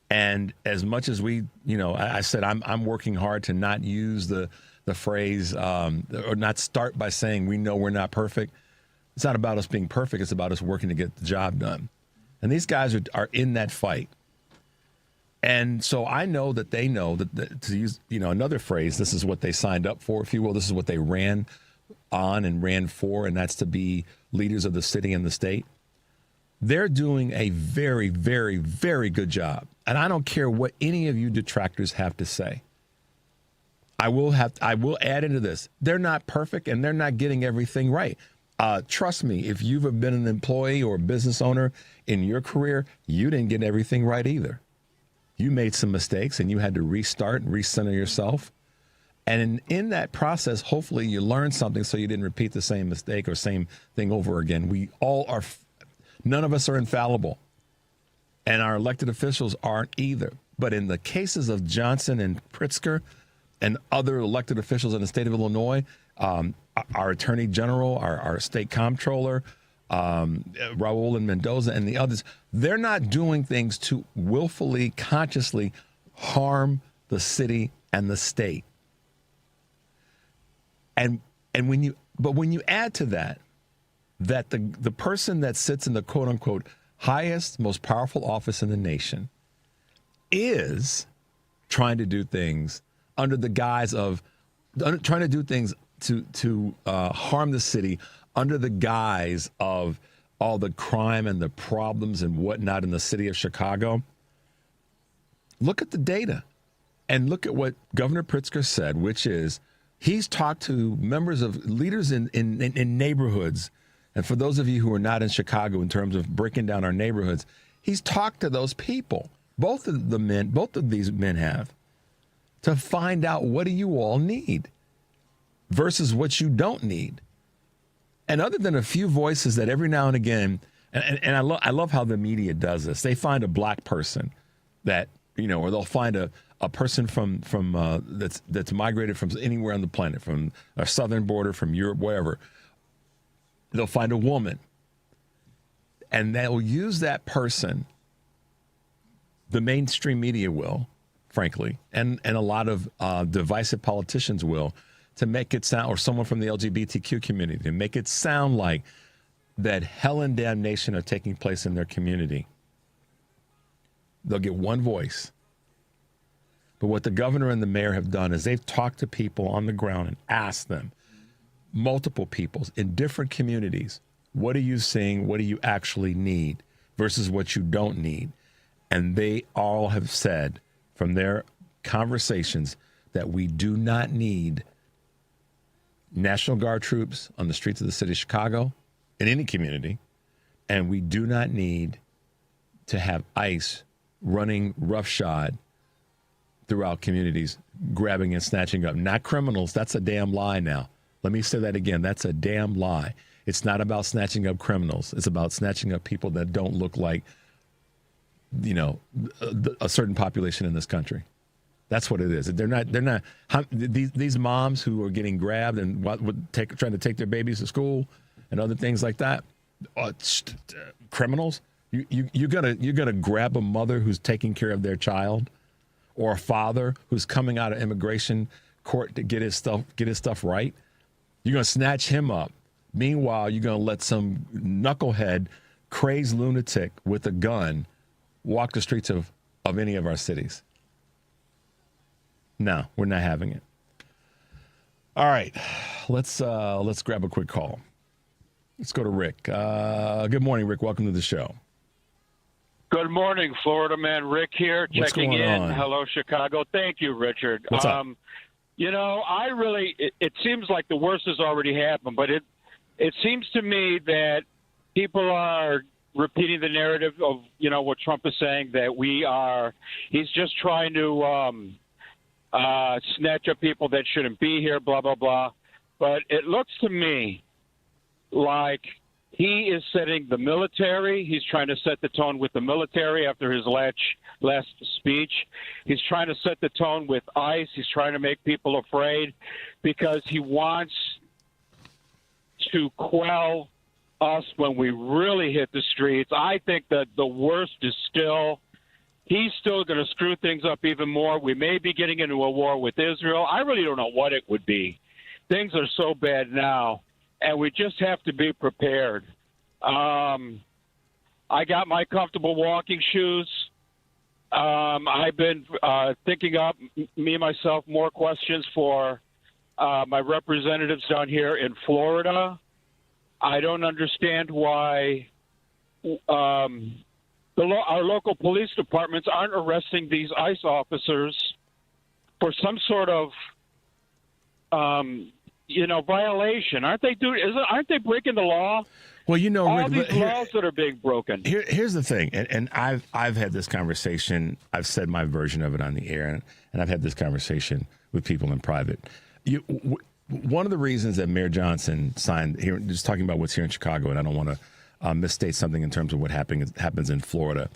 And as much as we, I said I'm working hard to not use the phrase or not start by saying we know we're not perfect. It's not about us being perfect. It's about us working to get the job done. And these guys are in that fight. And so I know that they know that to use, another phrase, this is what they signed up for, if you will. This is what they ran on and ran for, and that's to be leaders of the city and the state. They're doing a very, very, very good job. And I don't care what any of you detractors have to say. I will add into this. They're not perfect and they're not getting everything right. Trust me, if you've been an employee or a business owner in your career, you didn't get everything right either. You made some mistakes and you had to restart and recenter yourself. And in that process, hopefully you learned something so you didn't repeat the same mistake or same thing over again. We all are, none of us are infallible. And our elected officials aren't either. But in the cases of Johnson and Pritzker and other elected officials in the state of Illinois, our attorney general, our state comptroller, Raul and Mendoza and the others, they're not doing things to willfully, consciously harm the city and the state. And when you add to that the person that sits in the quote unquote highest, most powerful office in the nation is trying to do things under the guise of trying to do things to harm the city under the guise of all the crime and the problems and whatnot in the city of Chicago. Look at the data and look at what Governor Pritzker said, which is he's talked to members of leaders in neighborhoods. And for those of you who are not in Chicago in terms of breaking down our neighborhoods, he's talked to those people. Both of these men have, to find out what do you all need versus what you don't need. And other than a few voices that every now and again, and I love how the media does this. They find a black person that, or they'll find a person from that's migrated from anywhere on the planet, from our southern border, from Europe, wherever. They'll find a woman, and they'll use that person. The mainstream media will, frankly, and a lot of divisive politicians will, to make it sound, or someone from the LGBTQ community, to make it sound like that hell and damnation are taking place in their community. They'll get one voice. But what the governor and the mayor have done is they've talked to people on the ground and asked them, multiple peoples in different communities, what are you seeing? What do you actually need versus what you don't need? And they all have said from their conversations that we do not need National Guard troops on the streets of the city of Chicago in any community. And we do not need to have ICE running roughshod throughout communities, grabbing and snatching up. Not criminals. That's a damn lie now. Let me say that again. That's a damn lie. It's not about snatching up criminals. It's about snatching up people that don't look like, a certain population in this country. That's what it is. They're not. These moms who are getting grabbed and trying to take their babies to school and other things like that. Criminals. You're gonna grab a mother who's taking care of their child, or a father who's coming out of immigration court to get his stuff right. You're going to snatch him up. Meanwhile, you're going to let some knucklehead, crazed lunatic with a gun walk the streets of any of our cities. No, we're not having it. All right, let's grab a quick call. Let's go to Rick. Good morning, Rick. Welcome to the show. Good morning, Florida man. Rick here, What's checking going in. on? Hello, Chicago. Thank you, Richard. What's up? It seems like the worst has already happened, but it seems to me that people are repeating the narrative of, what Trump is saying, that he's just trying to snatch up people that shouldn't be here, blah, blah, blah. But it looks to me like he is setting the military. He's trying to set the tone with the military after his last speech. He's trying to set the tone with ICE. He's trying to make people afraid because he wants to quell us when we really hit the streets. I think that the worst is he's still going to screw things up even more. We may be getting into a war with Israel. I really don't know what it would be. Things are so bad now, and we just have to be prepared. I got my comfortable walking shoes. I've been thinking up, myself, more questions for my representatives down here in Florida. I don't understand why our local police departments aren't arresting these ICE officers for some sort of violation. Aren't they breaking the law? Well, all Rick, these laws that are being broken. Here's the thing, and I've had this conversation. I've said my version of it on the air, and I've had this conversation with people in private. One of the reasons that Mayor Johnson signed here, just talking about what's here in Chicago, and I don't want to misstate something in terms of what happens in Florida,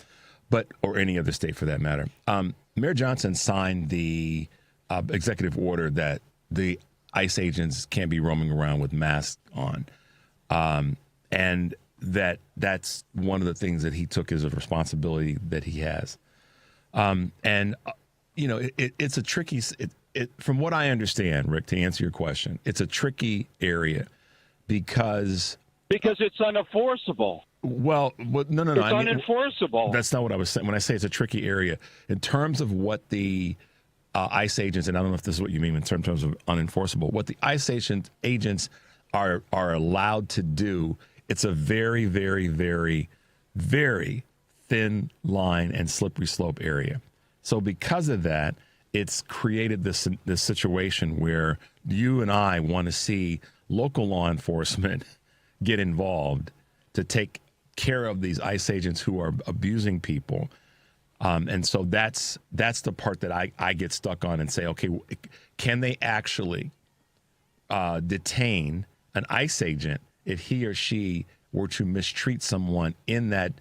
or any other state for that matter. Mayor Johnson signed the executive order that the ICE agents can't be roaming around with masks on. And that's one of the things that he took as a responsibility that he has. It's a tricky. From what I understand, Rick, to answer your question, it's a tricky area because it's unenforceable. Well, no. It's unenforceable. That's not what I was saying. When I say it's a tricky area, in terms of what the ICE agents, and I don't know if this is what you mean in terms of unenforceable, what the ICE agents are allowed to do, it's a very, very, very, very thin line and slippery slope area. So because of that, it's created this situation where you and I want to see local law enforcement get involved to take care of these ICE agents who are abusing people. And so that's the part that I get stuck on and say, okay, can they actually detain an ICE agent if he or she were to mistreat someone in that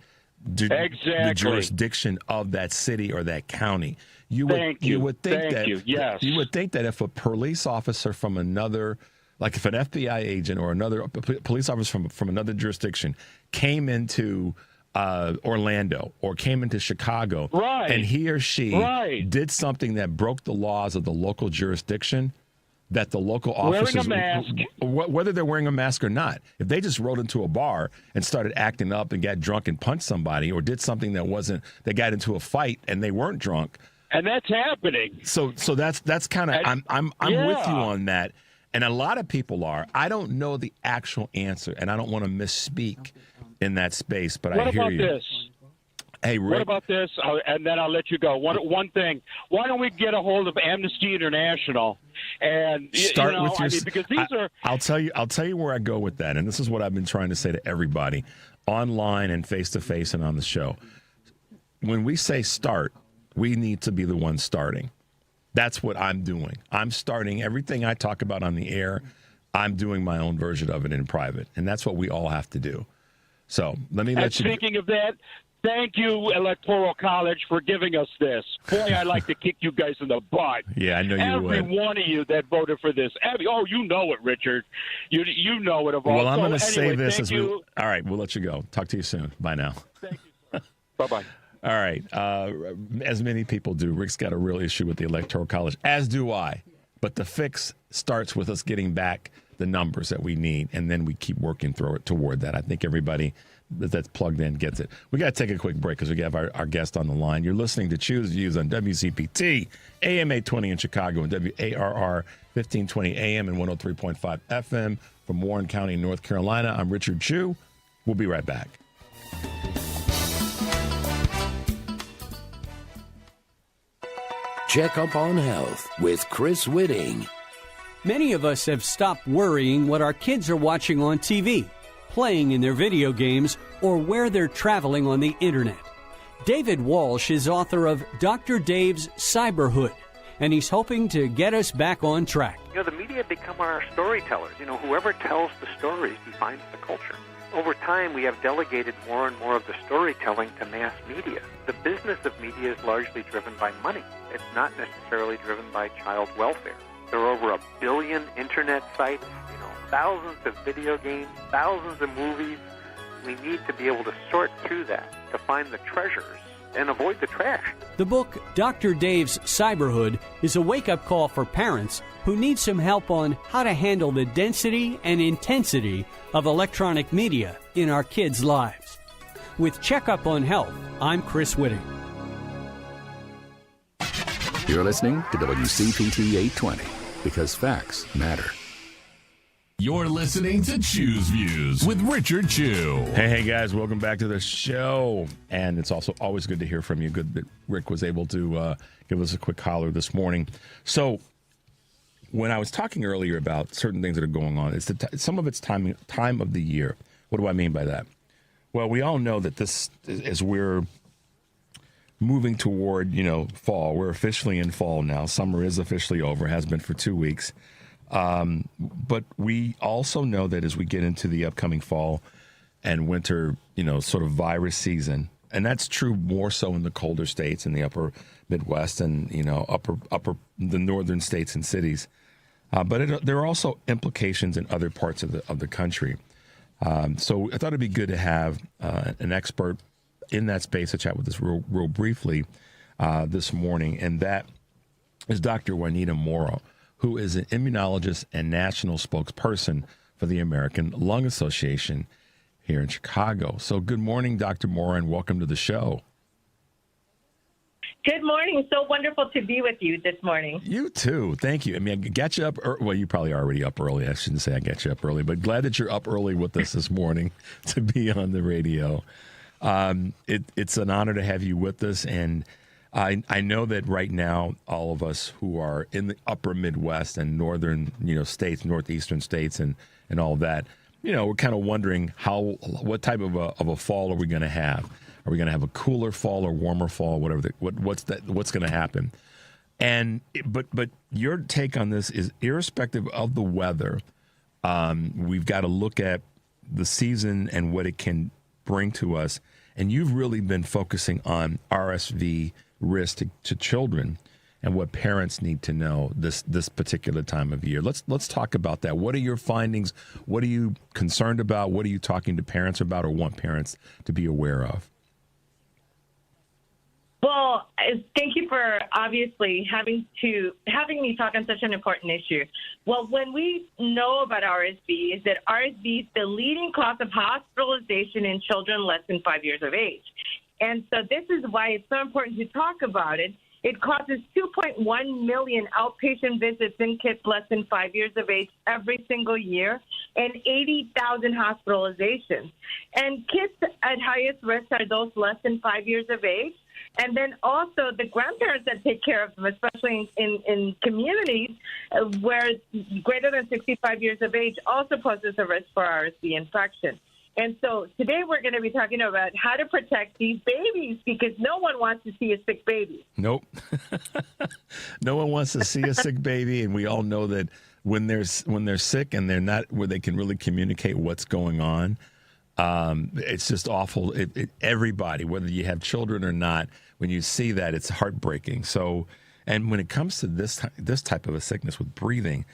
the jurisdiction of that city or that county? You would think that if a police officer from another, like if an FBI agent or another police officer from another jurisdiction came into Orlando or came into Chicago, and he or she did something that broke the laws of the local jurisdiction, that the local officers, whether they're wearing a mask or not, if they just rode into a bar and started acting up and got drunk and punched somebody, or did something that got into a fight and they weren't drunk, and that's happening. So that's kind of I'm with you on that, and a lot of people are. I don't know the actual answer, and I don't want to misspeak in that space, but I hear you. What about this? Hey, Rick. What about this? And then I'll let you go. One thing. Why don't we get a hold of Amnesty International and start with your? Because these are. I'll tell you where I go with that, and this is what I've been trying to say to everybody, online and face to face and on the show. When we say start, we need to be the ones starting. That's what I'm doing. I'm starting everything I talk about on the air. I'm doing my own version of it in private, and that's what we all have to do. So let me let you. Speaking of that, thank you, Electoral College, for giving us this. Boy, I'd like to kick you guys in the butt. Yeah, I know you would. Every one of you that voted for this. You know it, Richard. You know it of all. Well, I'm going to say this as we. All right, we'll let you go. Talk to you soon. Bye now. Thank you. Bye-bye. All right. As many people do, Rick's got a real issue with the Electoral College, as do I. But the fix starts with us getting back the numbers that we need, and then we keep working toward that. I think everybody that's plugged in gets it. We got to take a quick break because we have our guest on the line. You're listening to Choose Views on WCPT, AM 820 in Chicago, and WARR 1520 AM and 103.5 FM from Warren County, North Carolina. I'm Richard Chu. We'll be right back. Check up on health with Chris Whitting. Many of us have stopped worrying what our kids are watching on TV, playing in their video games, or where they're traveling on the internet. David Walsh is author of Dr. Dave's Cyberhood, and he's hoping to get us back on track. The media become our storytellers. Whoever tells the stories defines the culture. Over time, we have delegated more and more of the storytelling to mass media. The business of media is largely driven by money. It's not necessarily driven by child welfare. There are over 1 billion internet sites, thousands of video games, thousands of movies. We need to be able to sort through that to find the treasures and avoid the trash. The book, Dr. Dave's Cyberhood, is a wake-up call for parents who need some help on how to handle the density and intensity of electronic media in our kids' lives. With Checkup on Health, I'm Chris Whitting. You're listening to WCPT 820 because facts matter. You're listening to Choose Views with Richard Chu. Hey, guys, welcome back to the show. And it's also always good to hear from you. Good that Rick was able to give us a quick holler this morning. So when I was talking earlier about certain things that are going on, it's some of it's time of the year. What do I mean by that? Well, we all know that this as we're moving toward, fall. We're officially in fall now. Summer is officially over, has been for 2 weeks. But we also know that as we get into the upcoming fall and winter, sort of virus season, and that's true more so in the colder states in the upper Midwest and, the northern states and cities. But there are also implications in other parts of the country. So I thought it'd be good to have an expert in that space to chat with us real briefly this morning, and that is Dr. Jaunita Mora, who is an immunologist and national spokesperson for the American Lung Association here in Chicago. So good morning, Dr. Mora, and welcome to the show. Good morning. So wonderful to be with you this morning. You too. Thank you. I mean, I got you up. Well, you're probably already up early. I shouldn't say I got you up early, but glad that you're up early with us this morning to be on the radio. It's an honor to have you with us. And I know that right now, all of us who are in the upper Midwest and northern, states, northeastern states and all of that, we're kind of wondering what type of a fall are we going to have? Are we going to have a cooler fall or warmer fall? Whatever. What's going to happen? And but your take on this is, irrespective of the weather, we've got to look at the season and what it can bring to us. And you've really been focusing on RSV risk to children and what parents need to know this particular time of year. Let's talk about that. What are your findings? What are you concerned about? What are you talking to parents about or want parents to be aware of? Well, thank you for obviously having me talk on such an important issue. Well, when we know about RSV, is that RSV is the leading cause of hospitalization in children less than 5 years of age. And so this is why it's so important to talk about it. It causes 2.1 million outpatient visits in kids less than 5 years of age every single year, and 80,000 hospitalizations. And kids at highest risk are those less than 5 years of age. And then also the grandparents that take care of them, especially in communities where greater than 65 years of age, also poses a risk for RSV infection. And so today we're going to be talking about how to protect these babies, because no one wants to see a sick baby. Nope. No one wants to see a sick baby. And we all know that when they're sick and they're not where they can really communicate what's going on, it's just awful. Everybody, whether you have children or not, when you see that, it's heartbreaking. So, and when it comes to this type of a sickness with breathing,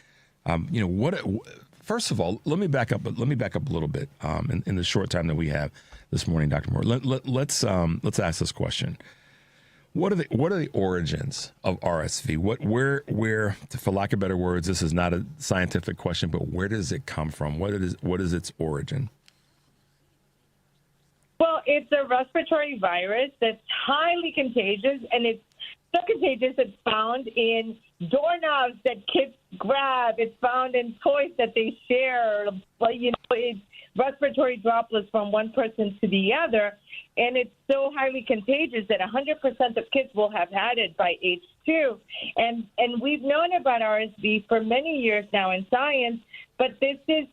first of all, let me back up a little bit in the short time that we have this morning, Dr. Moore. Let's ask this question. What are the origins of RSV? Where, for lack of better words, this is not a scientific question, but where does it come from? What is its origin? Well, it's a respiratory virus that's highly contagious, and it's so contagious it's found in doorknobs that kids grab. It's found in toys that they share. But, it's respiratory droplets from one person to the other. And it's so highly contagious that 100% of kids will have had it by age 2. And we've known about RSV for many years now in science, but this is,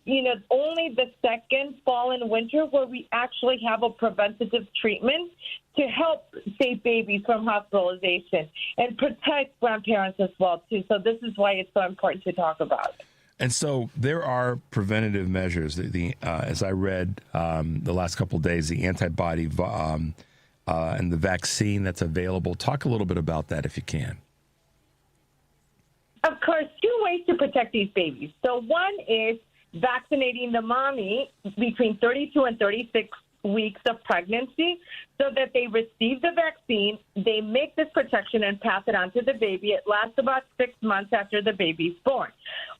only the second fall and winter where we actually have a preventative treatment to help save babies from hospitalization and protect grandparents as well, too. So this is why it's so important to talk about. And so there are preventative measures. As I read the last couple of days, the antibody and the vaccine that's available. Talk a little bit about that if you can. Of course, 2 ways to protect these babies. So one is vaccinating the mommy between 32 and 36 weeks of pregnancy so that they receive the vaccine, they make this protection and pass it on to the baby. It lasts about 6 months after the baby's born.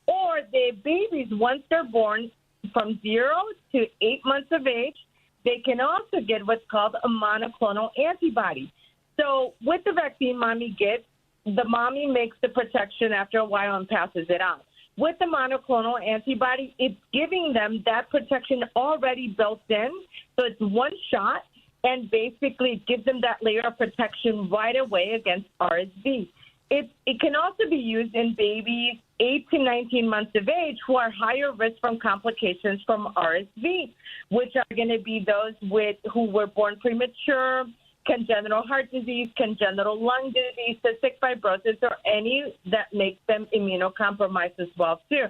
Or the babies, once they're born from 0 to 8 months of age, they can also get what's called a monoclonal antibody. So with the vaccine mommy gets, the mommy makes the protection after a while and passes it on. With the monoclonal antibody, it's giving them that protection already built in. So it's one shot, and basically it gives them that layer of protection right away against RSV. It can also be used in babies 8 to 19 months of age who are higher risk from complications from RSV, which are going to be those who were born premature, congenital heart disease, congenital lung disease, cystic fibrosis, or any that makes them immunocompromised as well, too.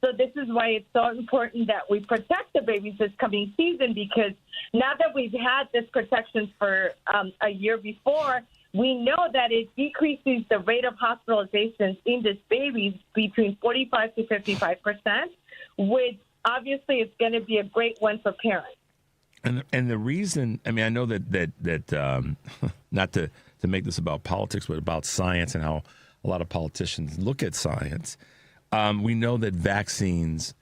So this is why it's so important that we protect the babies this coming season, because now that we've had this protection for a year before, we know that it decreases the rate of hospitalizations in these babies between 45 to 55%, with obviously it's going to be a great one for parents. And the reason, I mean, I know that not to make this about politics, but about science and how a lot of politicians look at science. We know that vaccines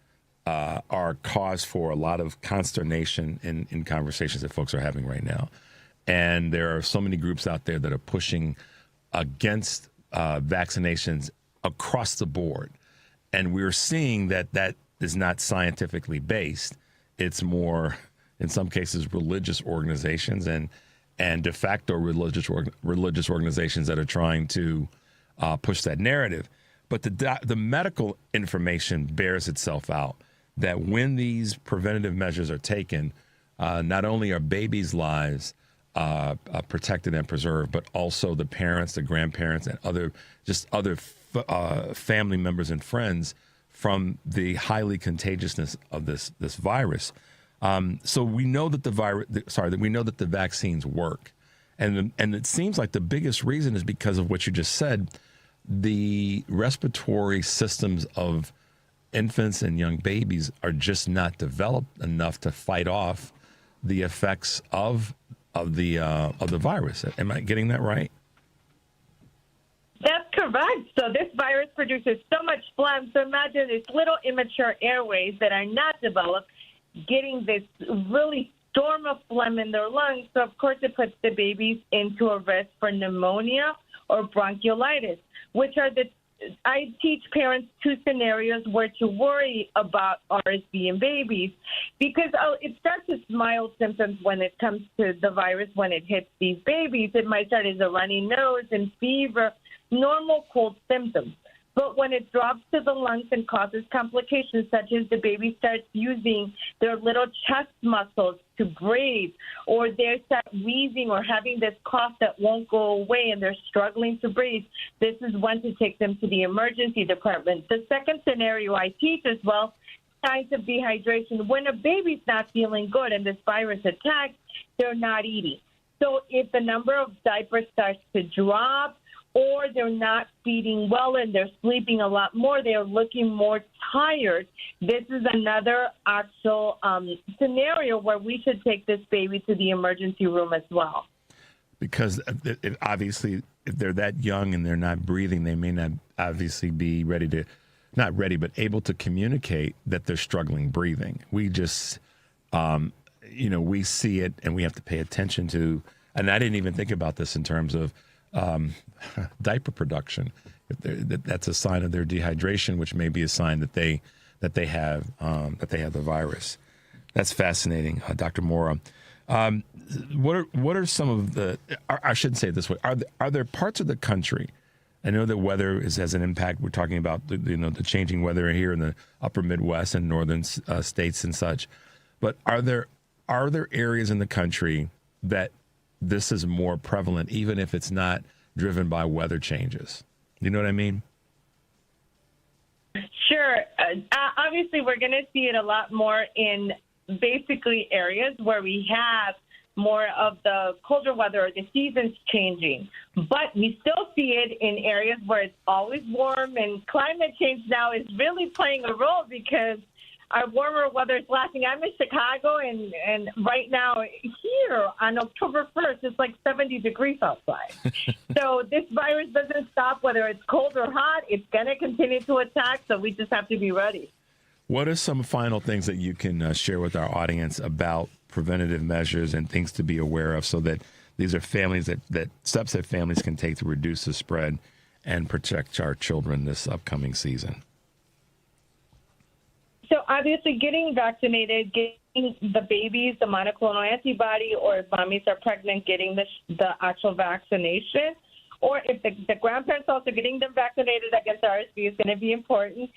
are cause for a lot of consternation in conversations that folks are having right now. And there are so many groups out there that are pushing against vaccinations across the board. And we're seeing that is not scientifically based. It's more, in some cases, religious organizations and de facto religious organizations that are trying to push that narrative. But the medical information bears itself out that when these preventative measures are taken, not only are babies' lives protected and preserved, but also the parents, the grandparents, and other family members and friends from the highly contagiousness of this virus. So we know that the vaccines work, and it seems like the biggest reason is because of what you just said. The respiratory systems of infants and young babies are just not developed enough to fight off the effects of the virus. Am I getting that right? That's correct. So this virus produces so much phlegm. So imagine these little immature airways that are not developed getting this really storm of phlegm in their lungs. So, of course, it puts the babies into a risk for pneumonia or bronchiolitis, which are I teach parents two scenarios where to worry about RSV in babies, because it starts as mild symptoms when it comes to the virus. When it hits these babies, it might start as a runny nose and fever, normal cold symptoms. But when it drops to the lungs and causes complications, such as the baby starts using their little chest muscles to breathe, or they start wheezing or having this cough that won't go away and they're struggling to breathe, this is when to take them to the emergency department. The second scenario I teach as well, signs of dehydration. When a baby's not feeling good and this virus attacks, they're not eating. So if the number of diapers starts to drop, or they're not feeding well and they're sleeping a lot more, they're looking more tired, this is another actual scenario where we should take this baby to the emergency room as well. Because obviously, if they're that young and they're not breathing, they may not obviously be not ready, but able to communicate that they're struggling breathing. We just, we see it and we have to pay attention to, and I didn't even think about this in terms of diaper production. That's a sign of their dehydration, which may be a sign that they have the virus. That's fascinating, Dr. Mora. What are some of the? I shouldn't say it this way. Are there parts of the country? I know that weather has an impact. We're talking about the changing weather here in the upper Midwest and northern states and such. But are there areas in the country that this is more prevalent, even if it's not driven by weather changes? You know what I mean? Sure. Obviously, we're going to see it a lot more in basically areas where we have more of the colder weather or the seasons changing. But we still see it in areas where it's always warm, and climate change now is really playing a role because our warmer weather is lasting. I'm in Chicago, and right now here on October 1st, it's like 70 degrees outside. So this virus doesn't stop whether it's cold or hot. It's going to continue to attack, so we just have to be ready. What are some final things that you can share with our audience about preventative measures and things to be aware of so that these are steps that families can take to reduce the spread and protect our children this upcoming season? So obviously getting vaccinated, getting the babies the monoclonal antibody, or if mommies are pregnant, getting the actual vaccination, or if the grandparents also getting them vaccinated against RSV is going to be important.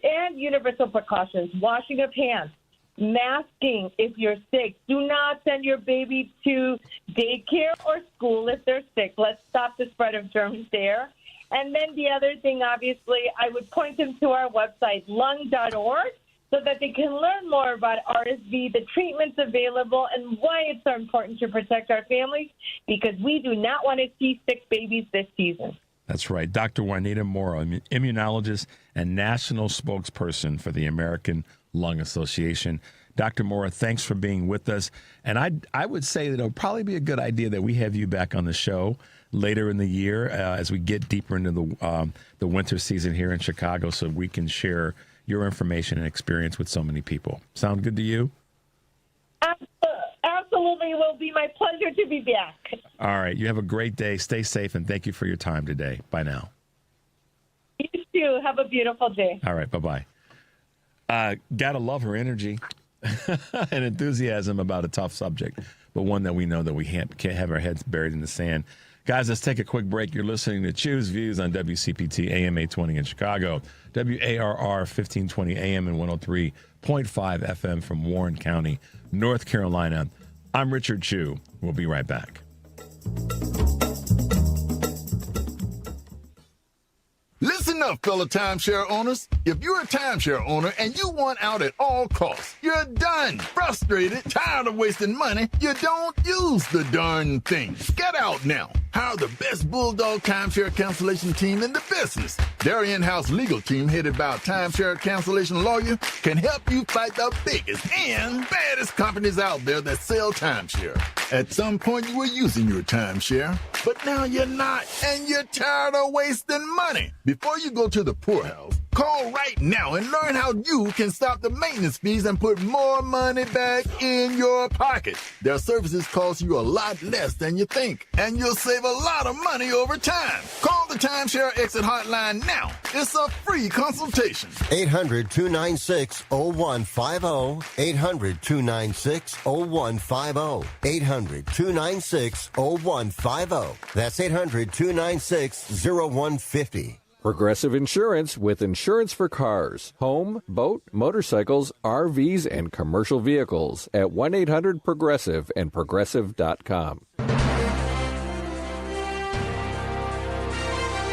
And universal precautions, washing of hands, masking if you're sick. Do not send your baby to daycare or school if they're sick. Let's stop the spread of germs there. And then the other thing, obviously, I would point them to our website, lung.org, so that they can learn more about RSV, the treatments available, and why it's so important to protect our families, because we do not want to see sick babies this season. That's right. Dr. Jaunita Mora, immunologist and national spokesperson for the American Lung Association. Dr. Mora, thanks for being with us. And I would say that it'll probably be a good idea that we have you back on the show later in the year as we get deeper into the winter season here in Chicago, so we can share your information and experience with so many people. Sound good to you? Absolutely. It will be my pleasure to be back. All right. You have a great day. Stay safe, and thank you for your time today. Bye now. You too. Have a beautiful day. All right. Bye-bye. Gotta love her energy and enthusiasm about a tough subject, but one that we know that we can't have our heads buried in the sand. Guys, let's take a quick break. You're listening to Choose Views on WCPT AM 820 in Chicago, WARR 1520 AM and 103.5 FM from Warren County, North Carolina. I'm Richard Chu. We'll be right back. Listen up, fellow timeshare owners. If you're a timeshare owner and you want out at all costs, you're done, frustrated, tired of wasting money, you don't use the darn thing. Get out now. Hire the best Bulldog timeshare cancellation team in the business. Their in-house legal team, headed by a timeshare cancellation lawyer, can help you fight the biggest and baddest companies out there that sell timeshare. At some point, you were using your timeshare, but now you're not, and you're tired of wasting money. Before you go to the poorhouse, call right now and learn how you can stop the maintenance fees and put more money back in your pocket. Their services cost you a lot less than you think, and you'll save a lot of money over time. Call the Timeshare Exit Hotline now. It's a free consultation. 800-296-0150. 800-296-0150. 800-296-0150. That's 800-296-0150. Progressive Insurance, with insurance for cars, home, boat, motorcycles, RVs, and commercial vehicles at 1-800-PROGRESSIVE and Progressive.com.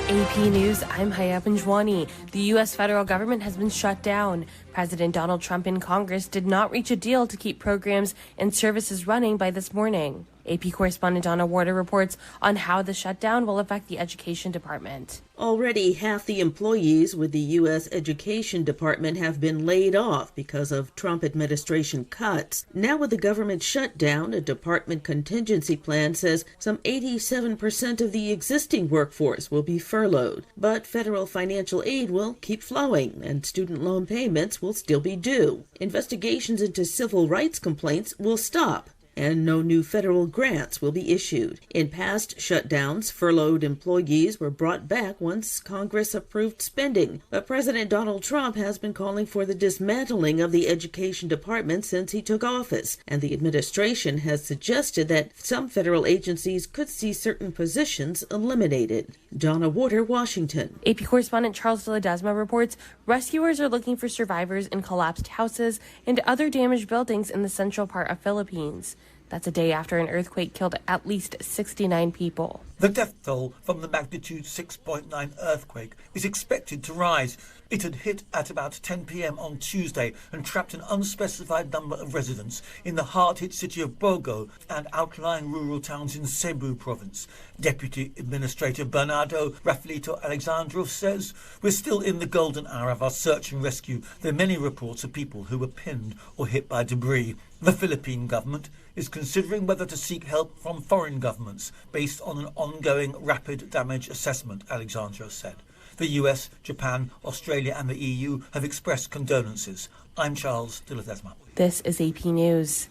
AP News, I'm Haya Benjwani. The U.S. federal government has been shut down. President Donald Trump and Congress did not reach a deal to keep programs and services running by this morning. AP correspondent Donna Warder reports on how the shutdown will affect the Education Department. Already half the employees with the U.S. Education Department have been laid off because of Trump administration cuts. Now with the government shutdown, a department contingency plan says some 87% of the existing workforce will be furloughed. But federal financial aid will keep flowing, and student loan payments will still be due. Investigations into civil rights complaints will stop, and no new federal grants will be issued. In past shutdowns, furloughed employees were brought back once Congress approved spending. But President Donald Trump has been calling for the dismantling of the Education Department since he took office, and the administration has suggested that some federal agencies could see certain positions eliminated. Donna Warder, Washington. AP correspondent Charles de Ledesma reports rescuers are looking for survivors in collapsed houses and other damaged buildings in the central part of Philippines. That's a day after an earthquake killed at least 69 people. The death toll from the magnitude 6.9 earthquake is expected to rise. It had hit at about 10 p.m. on Tuesday and trapped an unspecified number of residents in the hard-hit city of Bogo and outlying rural towns in Cebu province. Deputy Administrator Bernardo Rafaelito Alexandrov says, "We're still in the golden hour of our search and rescue. There are many reports of people who were pinned or hit by debris. The Philippine government is considering whether to seek help from foreign governments based on an ongoing rapid damage assessment," Alexandrov said. The US, Japan, Australia and the EU have expressed condolences. I'm Charles de Ledesma. This is AP News.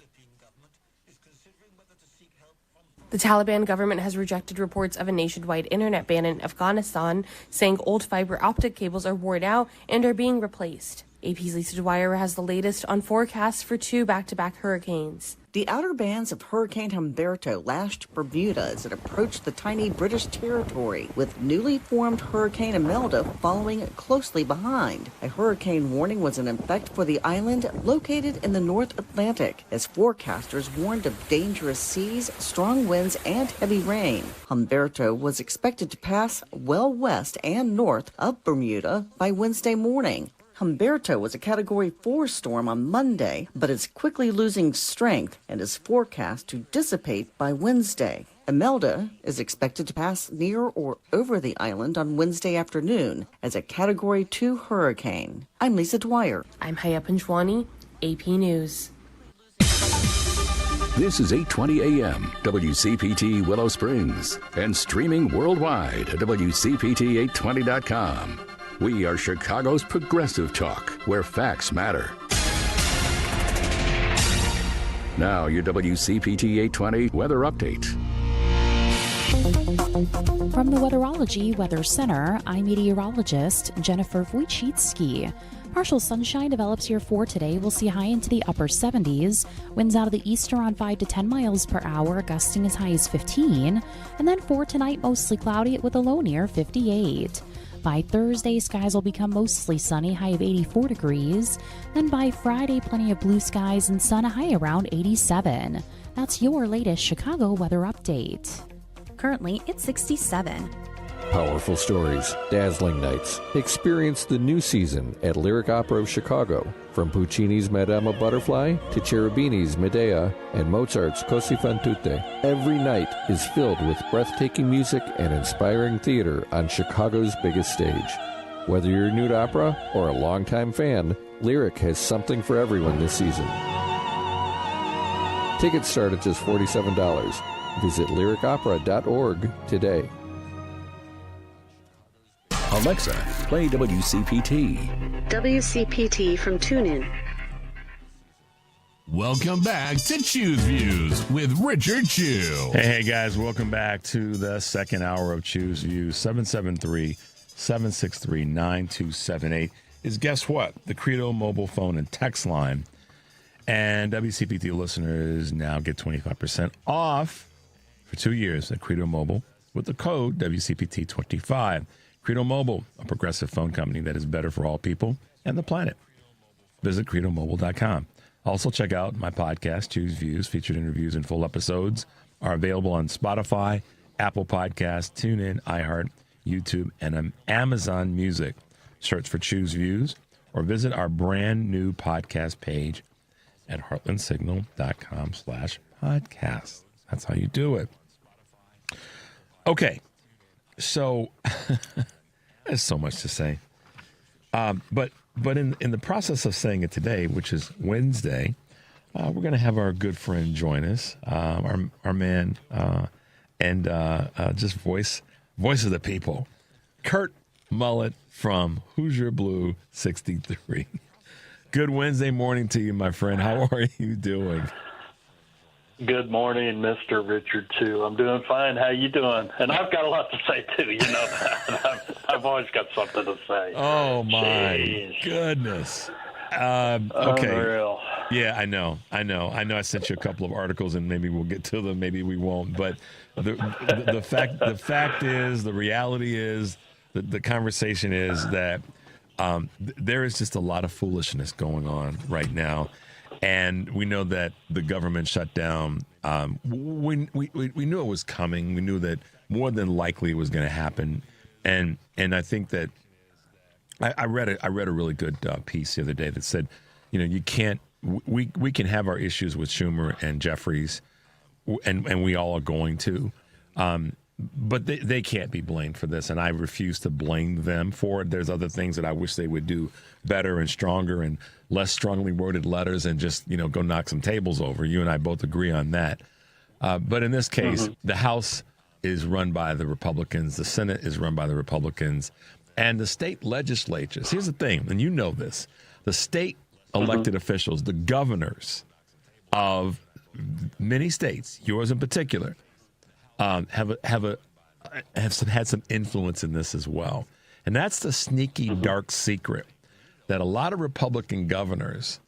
The Taliban government has rejected reports of a nationwide internet ban in Afghanistan, saying old fiber optic cables are worn out and are being replaced. AP's Lisa Dwyer has the latest on forecasts for 2 back-to-back hurricanes. The outer bands of Hurricane Humberto lashed Bermuda as it approached the tiny British territory, with newly formed Hurricane Imelda following closely behind. A hurricane warning was in effect for the island located in the North Atlantic, as forecasters warned of dangerous seas, strong winds, and heavy rain. Humberto was expected to pass well west and north of Bermuda by Wednesday morning. Humberto was a Category 4 storm on Monday, but is quickly losing strength and is forecast to dissipate by Wednesday. Imelda is expected to pass near or over the island on Wednesday afternoon as a Category 2 hurricane. I'm Lisa Dwyer. I'm Haya Panjwani, AP News. This is 820 AM, WCPT Willow Springs, and streaming worldwide at WCPT820.com. We are Chicago's progressive talk, where facts matter. Now, your WCPT 820 weather update. From the Weatherology Weather Center, I'm meteorologist Jennifer Wojcicki. Partial sunshine develops here for today. We'll see high into the upper 70s. Winds out of the east around 5 to 10 miles per hour, gusting as high as 15. And then for tonight, mostly cloudy with a low near 58. By Thursday, skies will become mostly sunny, high of 84 degrees. Then by Friday, plenty of blue skies and sun, a high around 87. That's your latest Chicago weather update. Currently, it's 67. Powerful stories, dazzling nights. Experience the new season at Lyric Opera of Chicago. From Puccini's Madama Butterfly to Cherubini's Medea and Mozart's Così fan tutte, every night is filled with breathtaking music and inspiring theater on Chicago's biggest stage. Whether you're new to opera or a longtime fan, Lyric has something for everyone this season. Tickets start at just $47. Visit lyricopera.org today. Alexa, play WCPT. WCPT from TuneIn. Welcome back to Choose Views with Richard Chew. Hey, guys, welcome back to the second hour of Choose Views. 773-763-9278 is, guess what? The Credo mobile phone and text line. And WCPT listeners now get 25% off for 2 years at Credo Mobile with the code WCPT25. Credo Mobile, a progressive phone company that is better for all people and the planet. Visit credomobile.com. Also, check out my podcast, Choose Views. Featured interviews and full episodes are available on Spotify, Apple Podcasts, TuneIn, iHeart, YouTube, and Amazon Music. Search for Choose Views or visit our brand new podcast page at heartlandsignal.com/podcast. That's how you do it. Okay. So there's so much to say. But in the process of saying it today, which is Wednesday, we're going to have our good friend join us, our man and just voice of the people, Kurt Mullett from Hoosier Blue 63. Good Wednesday morning to you, my friend. How are you doing? Good morning, Mr. Richard, too. I'm doing fine. How you doing? And I've got a lot to say, too. You know that. I've always got something to say. Oh, my goodness. Okay. Unreal. Yeah, I know. I sent you a couple of articles, and maybe we'll get to them. Maybe we won't. But the fact is, the reality is, the conversation is that there is just a lot of foolishness going on right now. And we know that the government shut down. We knew it was coming. We knew that more than likely it was going to happen. And I think that I read a really good piece the other day that said, you can't. We can have our issues with Schumer and Jeffries, and we all are going to. But they can't be blamed for this, and I refuse to blame them for it. There's other things that I wish they would do better and stronger and less strongly worded letters and just, go knock some tables over. You and I both agree on that. But in this case, the House is run by the Republicans. The Senate is run by the Republicans. And the state legislatures, here's the thing, and you know this, the state elected officials, the governors of many states, yours in particular, have had some influence in this as well. And that's the sneaky, dark secret that a lot of Republican governors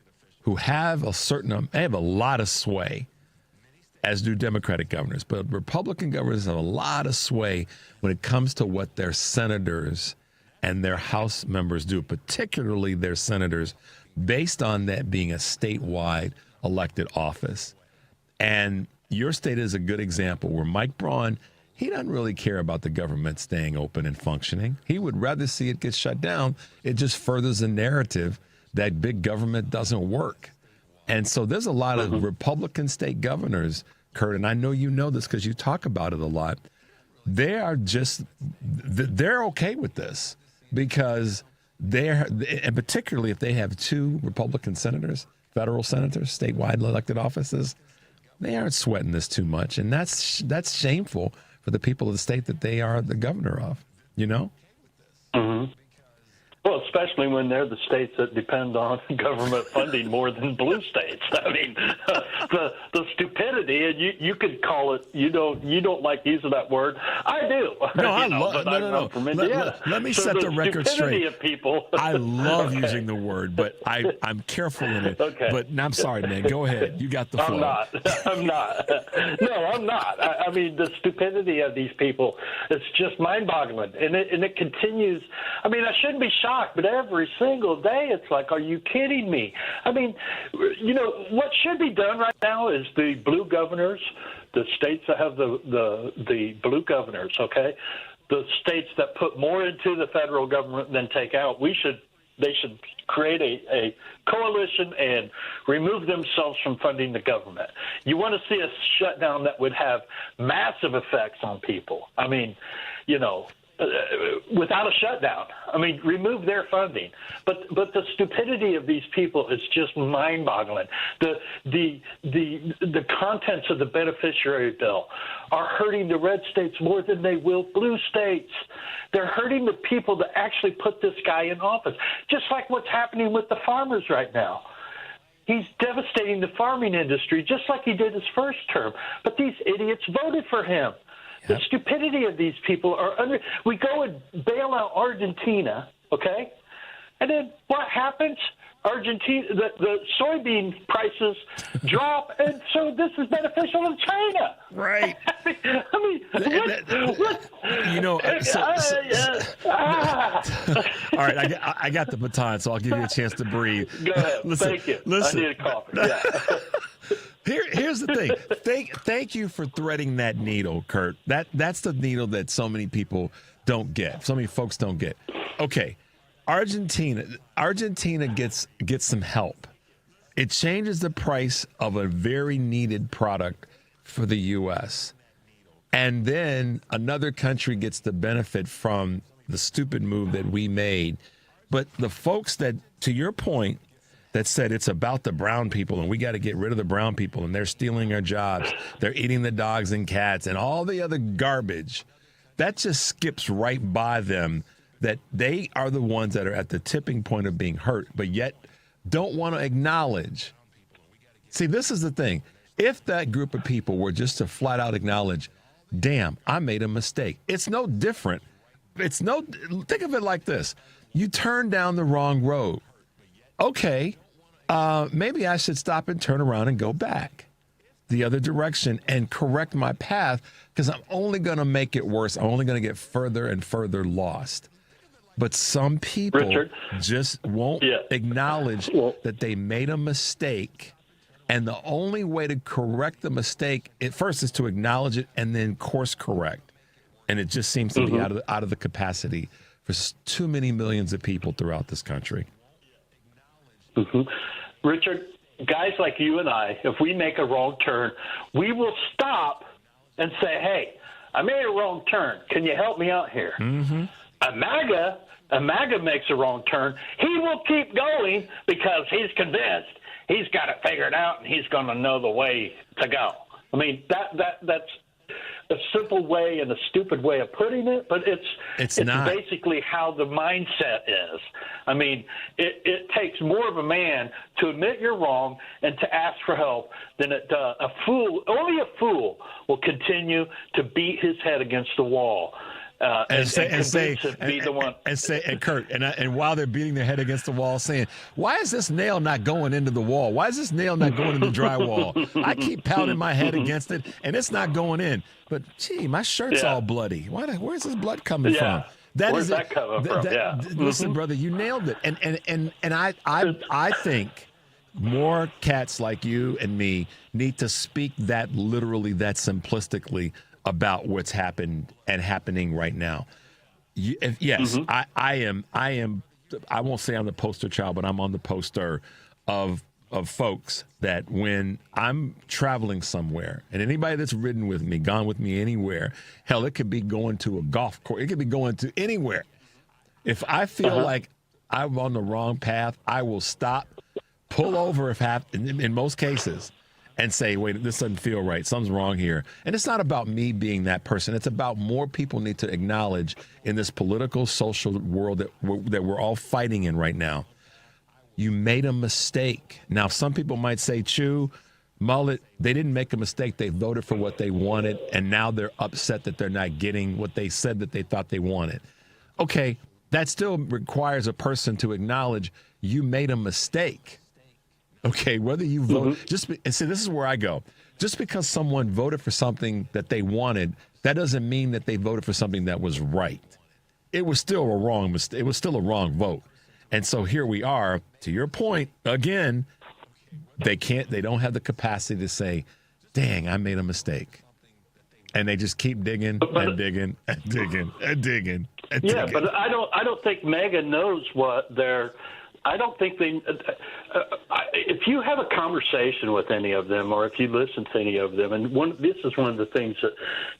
who have they have a lot of sway, as do Democratic governors, but Republican governors have a lot of sway when it comes to what their senators and their House members do, particularly their senators, based on that being a statewide elected office. And your state is a good example where Mike Braun, he doesn't really care about the government staying open and functioning. He would rather see it get shut down. It just furthers the narrative that big government doesn't work. And so there's a lot of Republican state governors Kurt, and I know you know this because you talk about it a lot. They're okay with this because and particularly if they have 2 Republican senators, federal senators, statewide elected offices, they aren't sweating this too much. And that's shameful for the people of the state that they are the governor of, you know? Mm-hmm. Well, especially when they're the states that depend on government funding more than blue states. I mean, the stupidity, and you could call it. You don't like using that word. I do. No, I love. No. Let me set the record straight. Of people. I love using the word, but I'm careful in it. Okay. But I'm sorry, man. Go ahead. You got the flow. I'm not. No, I'm not. I mean, the stupidity of these people is just mind-boggling, and it continues. I mean, I shouldn't be shocked. But every single day, it's like, are you kidding me? I mean, you know, what should be done right now is the blue governors, the states that have the blue governors, okay, the states that put more into the federal government than take out, they should create a coalition and remove themselves from funding the government. You want to see a shutdown that would have massive effects on people. I mean, you know, without a shutdown. I mean, remove their funding. But the stupidity of these people is just mind-boggling. The contents of the beneficiary bill are hurting the red states more than they will blue states. They're hurting the people that actually put this guy in office, just like what's happening with the farmers right now. He's devastating the farming industry, just like he did his first term. But these idiots voted for him. The stupidity of these people are we go and bail out Argentina, okay? And then what happens? Argentina, the soybean prices drop, and so this is beneficial in China. Right. I mean, what? You know, all right, I got the baton, so I'll give you a chance to breathe. Go ahead. Thank you. I need a coffee. Yeah. Here's the thing. Thank you for threading that needle, Kurt. That's the needle that so many people don't get. So many folks don't get. Okay, Argentina gets some help. It changes the price of a very needed product for the U.S. And then another country gets the benefit from the stupid move that we made. But the folks that, to your point, that said it's about the brown people and we got to get rid of the brown people and they're stealing our jobs, they're eating the dogs and cats and all the other garbage, that just skips right by them, that they are the ones that are at the tipping point of being hurt, but yet don't want to acknowledge. See, this is the thing. If that group of people were just to flat out acknowledge, damn, I made a mistake. It's no different. Think of it like this. You turn down the wrong road. Okay, maybe I should stop and turn around and go back the other direction and correct my path, because I'm only going to make it worse. I'm only going to get further and further lost. But some people, Richard, just won't acknowledge that they made a mistake. And the only way to correct the mistake, at first, is to acknowledge it and then course correct. And it just seems to be out of the capacity for too many millions of people throughout this country. Mm-hmm. Richard, guys like you and I, if we make a wrong turn, we will stop and say, hey, I made a wrong turn. Can you help me out here? Mm-hmm. A MAGA makes a wrong turn. He will keep going because he's convinced he's got it figured out and he's going to know the way to go. I mean, that's a simple way and a stupid way of putting it, but it's not. Basically how the mindset is. I mean, it takes more of a man to admit you're wrong and to ask for help than it does. Only a fool will continue to beat his head against the wall. And while they're beating their head against the wall, saying, "Why is this nail not going into the wall? Why is this nail not going in the drywall? I keep pounding my head against it, and it's not going in. But gee, my shirt's all bloody. Where's this blood coming from? Where's that coming from? Listen, brother, you nailed it. And I think more cats like you and me need to speak that literally, that simplistically, about what's happened and happening right now. I won't say I'm the poster child, but I'm on the poster of of folks that when I'm traveling somewhere, and anybody that's ridden with me, gone with me anywhere, hell, it could be going to a golf course, it could be going to anywhere. If I feel like I'm on the wrong path, I will stop, pull over in most cases, and say, wait, this doesn't feel right. Something's wrong here. And it's not about me being that person. It's about more people need to acknowledge in this political, social world that we're all fighting in right now. You made a mistake. Now, some people might say, Chew, Mullett, they didn't make a mistake. They voted for what they wanted, and now they're upset that they're not getting what they said that they thought they wanted. Okay, that still requires a person to acknowledge you made a mistake. Okay, whether you vote, and see, this is where I go. Just because someone voted for something that they wanted, that doesn't mean that they voted for something that was right. It was still a wrong mistake. It was still a wrong vote. And so here we are, to your point, again, they don't have the capacity to say, dang, I made a mistake. And they just keep digging and digging and digging and digging and digging. Yeah, but I don't think Mega knows what they're. I don't think they. If you have a conversation with any of them, or if you listen to any of them, and this is one of the things that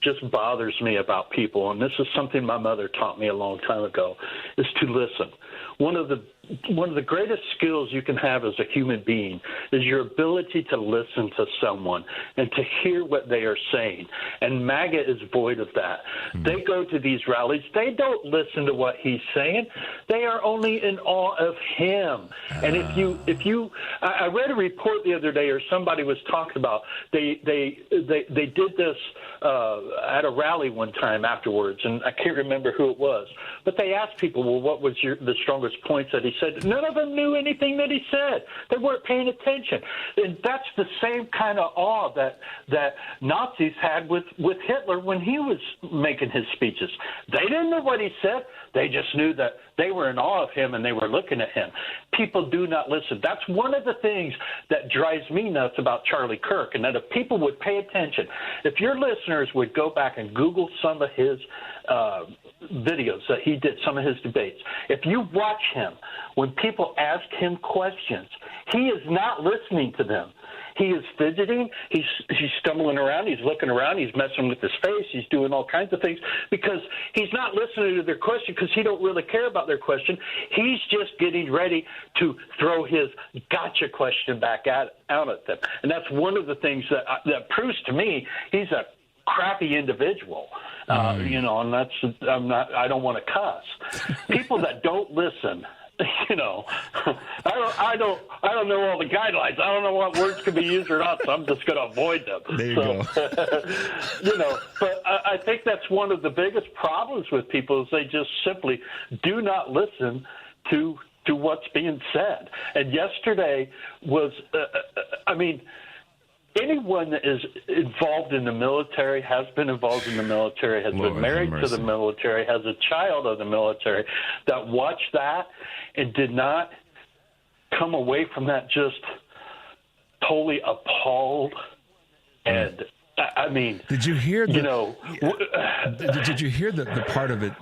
just bothers me about people, and this is something my mother taught me a long time ago, is to listen. One of the greatest skills you can have as a human being is your ability to listen to someone and to hear what they are saying. And MAGA is void of that. They go to these rallies. They don't listen to what he's saying. They are only in awe of him. And if you, I read a report the other day, or somebody was talking about they did this at a rally one time afterwards, and I can't remember who it was, but they asked people, well, what was the strongest points that he said? None of them knew anything that he said. They weren't paying attention. And that's the same kind of awe that Nazis had with Hitler when he was making his speeches. They didn't know what he said. They just knew that they were in awe of him and they were looking at him. People do not listen. That's one of the things that drives me nuts about Charlie Kirk, and that if people would pay attention, if your listeners would go back and Google some of his videos that he did, some of his debates, if you watch him, when people ask him questions, he is not listening to them. He is fidgeting. He's stumbling around. He's looking around. He's messing with his face. He's doing all kinds of things because he's not listening to their question because he don't really care about their question. He's just getting ready to throw his gotcha question back out at them. And that's one of the things that proves to me he's a crappy individual. And I don't want to cuss. People that don't listen, I don't know all the guidelines. I don't know what words can be used or not, so I'm just going to avoid them. There you go. But I think that's one of the biggest problems with people is they just simply do not listen to what's being said. And yesterday was, anyone that is involved in the military, has been involved in the military, has been married to the military, has a child of the military, that watched that and did not come away from that just totally appalled. And did you hear did you hear the part of it?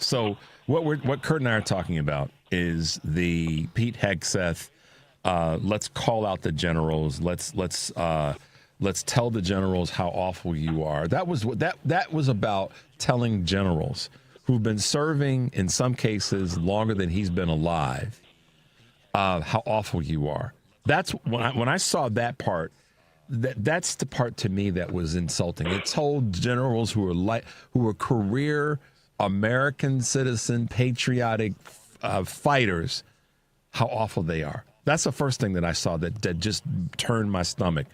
So what Kurt and I are talking about is the Pete Hegseth. Let's call out the generals. Let's tell the generals how awful you are. That was about telling generals who've been serving in some cases longer than he's been alive, how awful you are. That's when I saw that part. That's the part to me that was insulting. It told generals who were career American citizen, patriotic fighters how awful they are. That's the first thing that I saw that just turned my stomach.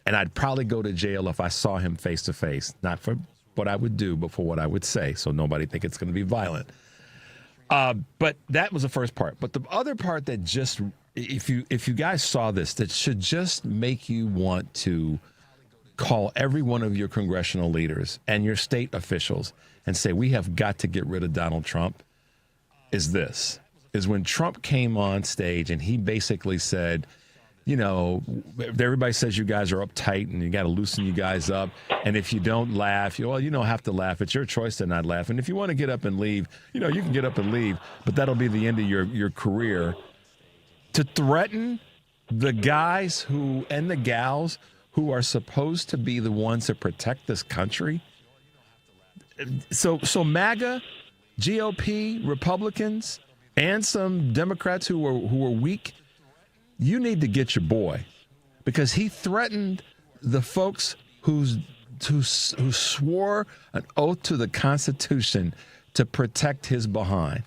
And I'd probably go to jail if I saw him face to face, not for what I would do, but for what I would say. So nobody think it's going to be violent. But that was the first part. But the other part that just, if you guys saw this, that should just make you want to call every one of your congressional leaders and your state officials and say, we have got to get rid of Donald Trump, is when Trump came on stage and he basically said, everybody says you guys are uptight and you got to loosen you guys up. And if you don't laugh, you don't have to laugh. It's your choice to not laugh. And if you want to get up and leave, you can get up and leave, but that'll be the end of your career. To threaten the guys who and the gals who are supposed to be the ones that protect this country. So MAGA, GOP, Republicans, and some Democrats who were weak, you need to get your boy, because he threatened the folks who swore an oath to the Constitution to protect his behind.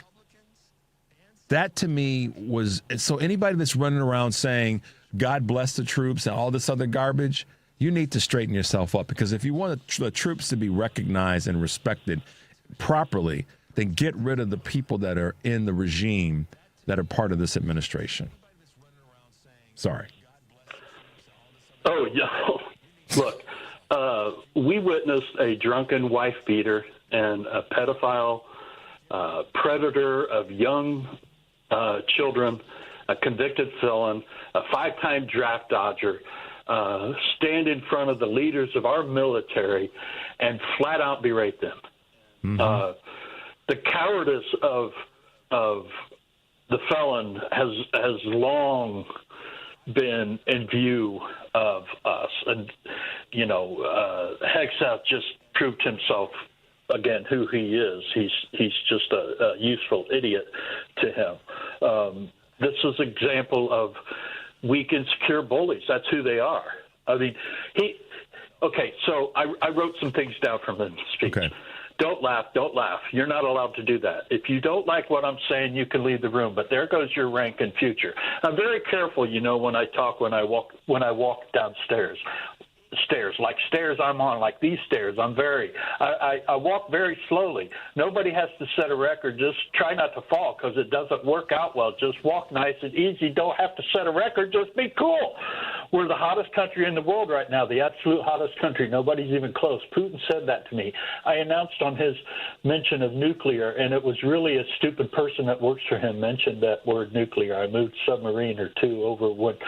That to me was, so anybody that's running around saying, God bless the troops and all this other garbage, you need to straighten yourself up, because if you want the troops to be recognized and respected properly, then get rid of the people that are in the regime that are part of this administration. Sorry. Oh, yeah. Look, we witnessed a drunken wife beater and a pedophile predator of young children, a convicted felon, a 5-time draft dodger, stand in front of the leaders of our military and flat out berate them. Mm-hmm. The cowardice of the felon has long been in view of us, and Hegseth just proved himself again who he is. He's just a useful idiot to him. This is an example of weak, insecure bullies. That's who they are. I mean, okay, so I wrote some things down from his speech. Okay. Don't laugh. You're not allowed to do that. If you don't like what I'm saying, you can leave the room. But there goes your rank in future. I'm very careful, when I talk, when I walk downstairs. Like stairs I'm on, like these stairs. I walk very slowly. Nobody has to set a record. Just try not to fall, because it doesn't work out well. Just walk nice and easy. Don't have to set a record. Just be cool. We're the hottest country in the world right now, the absolute hottest country. Nobody's even close. Putin said that to me. I announced on his mention of nuclear, and it was really a stupid person that works for him mentioned that word nuclear. I moved submarine or two over, won't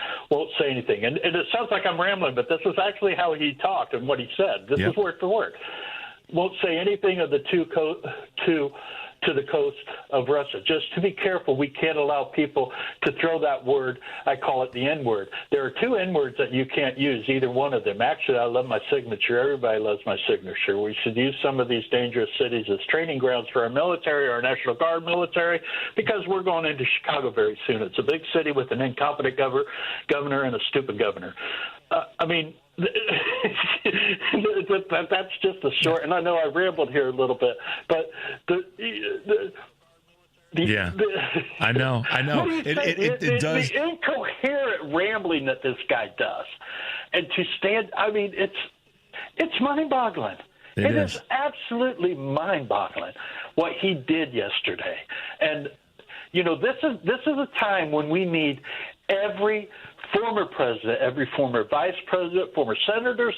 say anything. And it sounds like I'm rambling, but this is actually how he talked and what he said. This is word for word. Won't say anything of the to the coast of Russia. Just to be careful, we can't allow people to throw that word. I call it the N-word. There are 2 N-words that you can't use, either one of them. Actually, I love my signature. Everybody loves my signature. We should use some of these dangerous cities as training grounds for our military, our National Guard military, because we're going into Chicago very soon. It's a big city with an incompetent governor and a stupid governor. That's just a short, and I know I rambled here a little bit, but I know. It does. The incoherent rambling that this guy does, and to stand, it's mind-boggling. It is absolutely mind-boggling what he did yesterday, and this is a time when we need every former president, every former vice president, former senators,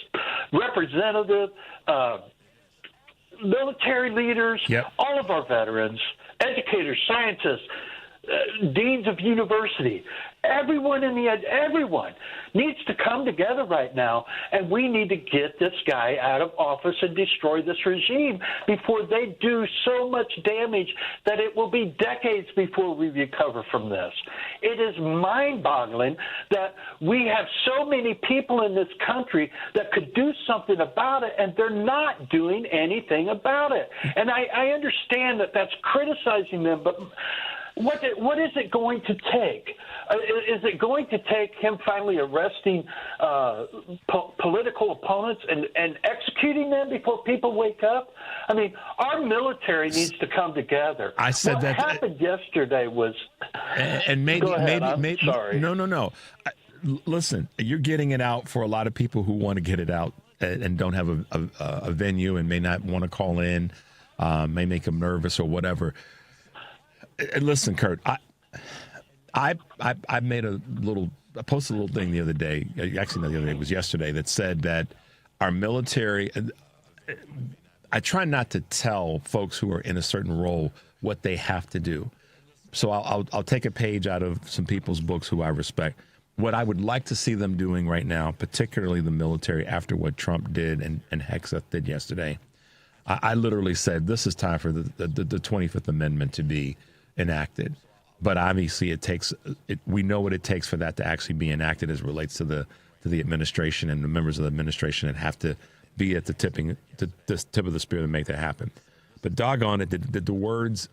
representative, military leaders, all of our veterans, educators, scientists, deans of university, everyone needs to come together right now, and we need to get this guy out of office and destroy this regime before they do so much damage that it will be decades before we recover from this. It is mind-boggling that we have so many people in this country that could do something about it, and they're not doing anything about it. And I understand that that's criticizing them, but what is it going to take? Is it going to take him finally arresting political opponents and executing them before people wake up? Our military needs to come together. I said what happened yesterday was. And maybe, Go ahead, maybe. Sorry. No. Listen, you're getting it out for a lot of people who want to get it out and don't have a venue and may not want to call in, may make them nervous or whatever. Listen, Kurt, I posted a little thing the other day. Actually, not the other day. It was yesterday that said that our military. I try not to tell folks who are in a certain role what they have to do. So I'll take a page out of some people's books who I respect. What I would like to see them doing right now, particularly the military, after what Trump did and Hegseth did yesterday, I literally said this is time for the 25th Amendment to be enacted. But obviously, we know what it takes for that to actually be enacted as it relates to the administration and the members of the administration that have to be at the tip of the spear to make that happen. But doggone it, did the words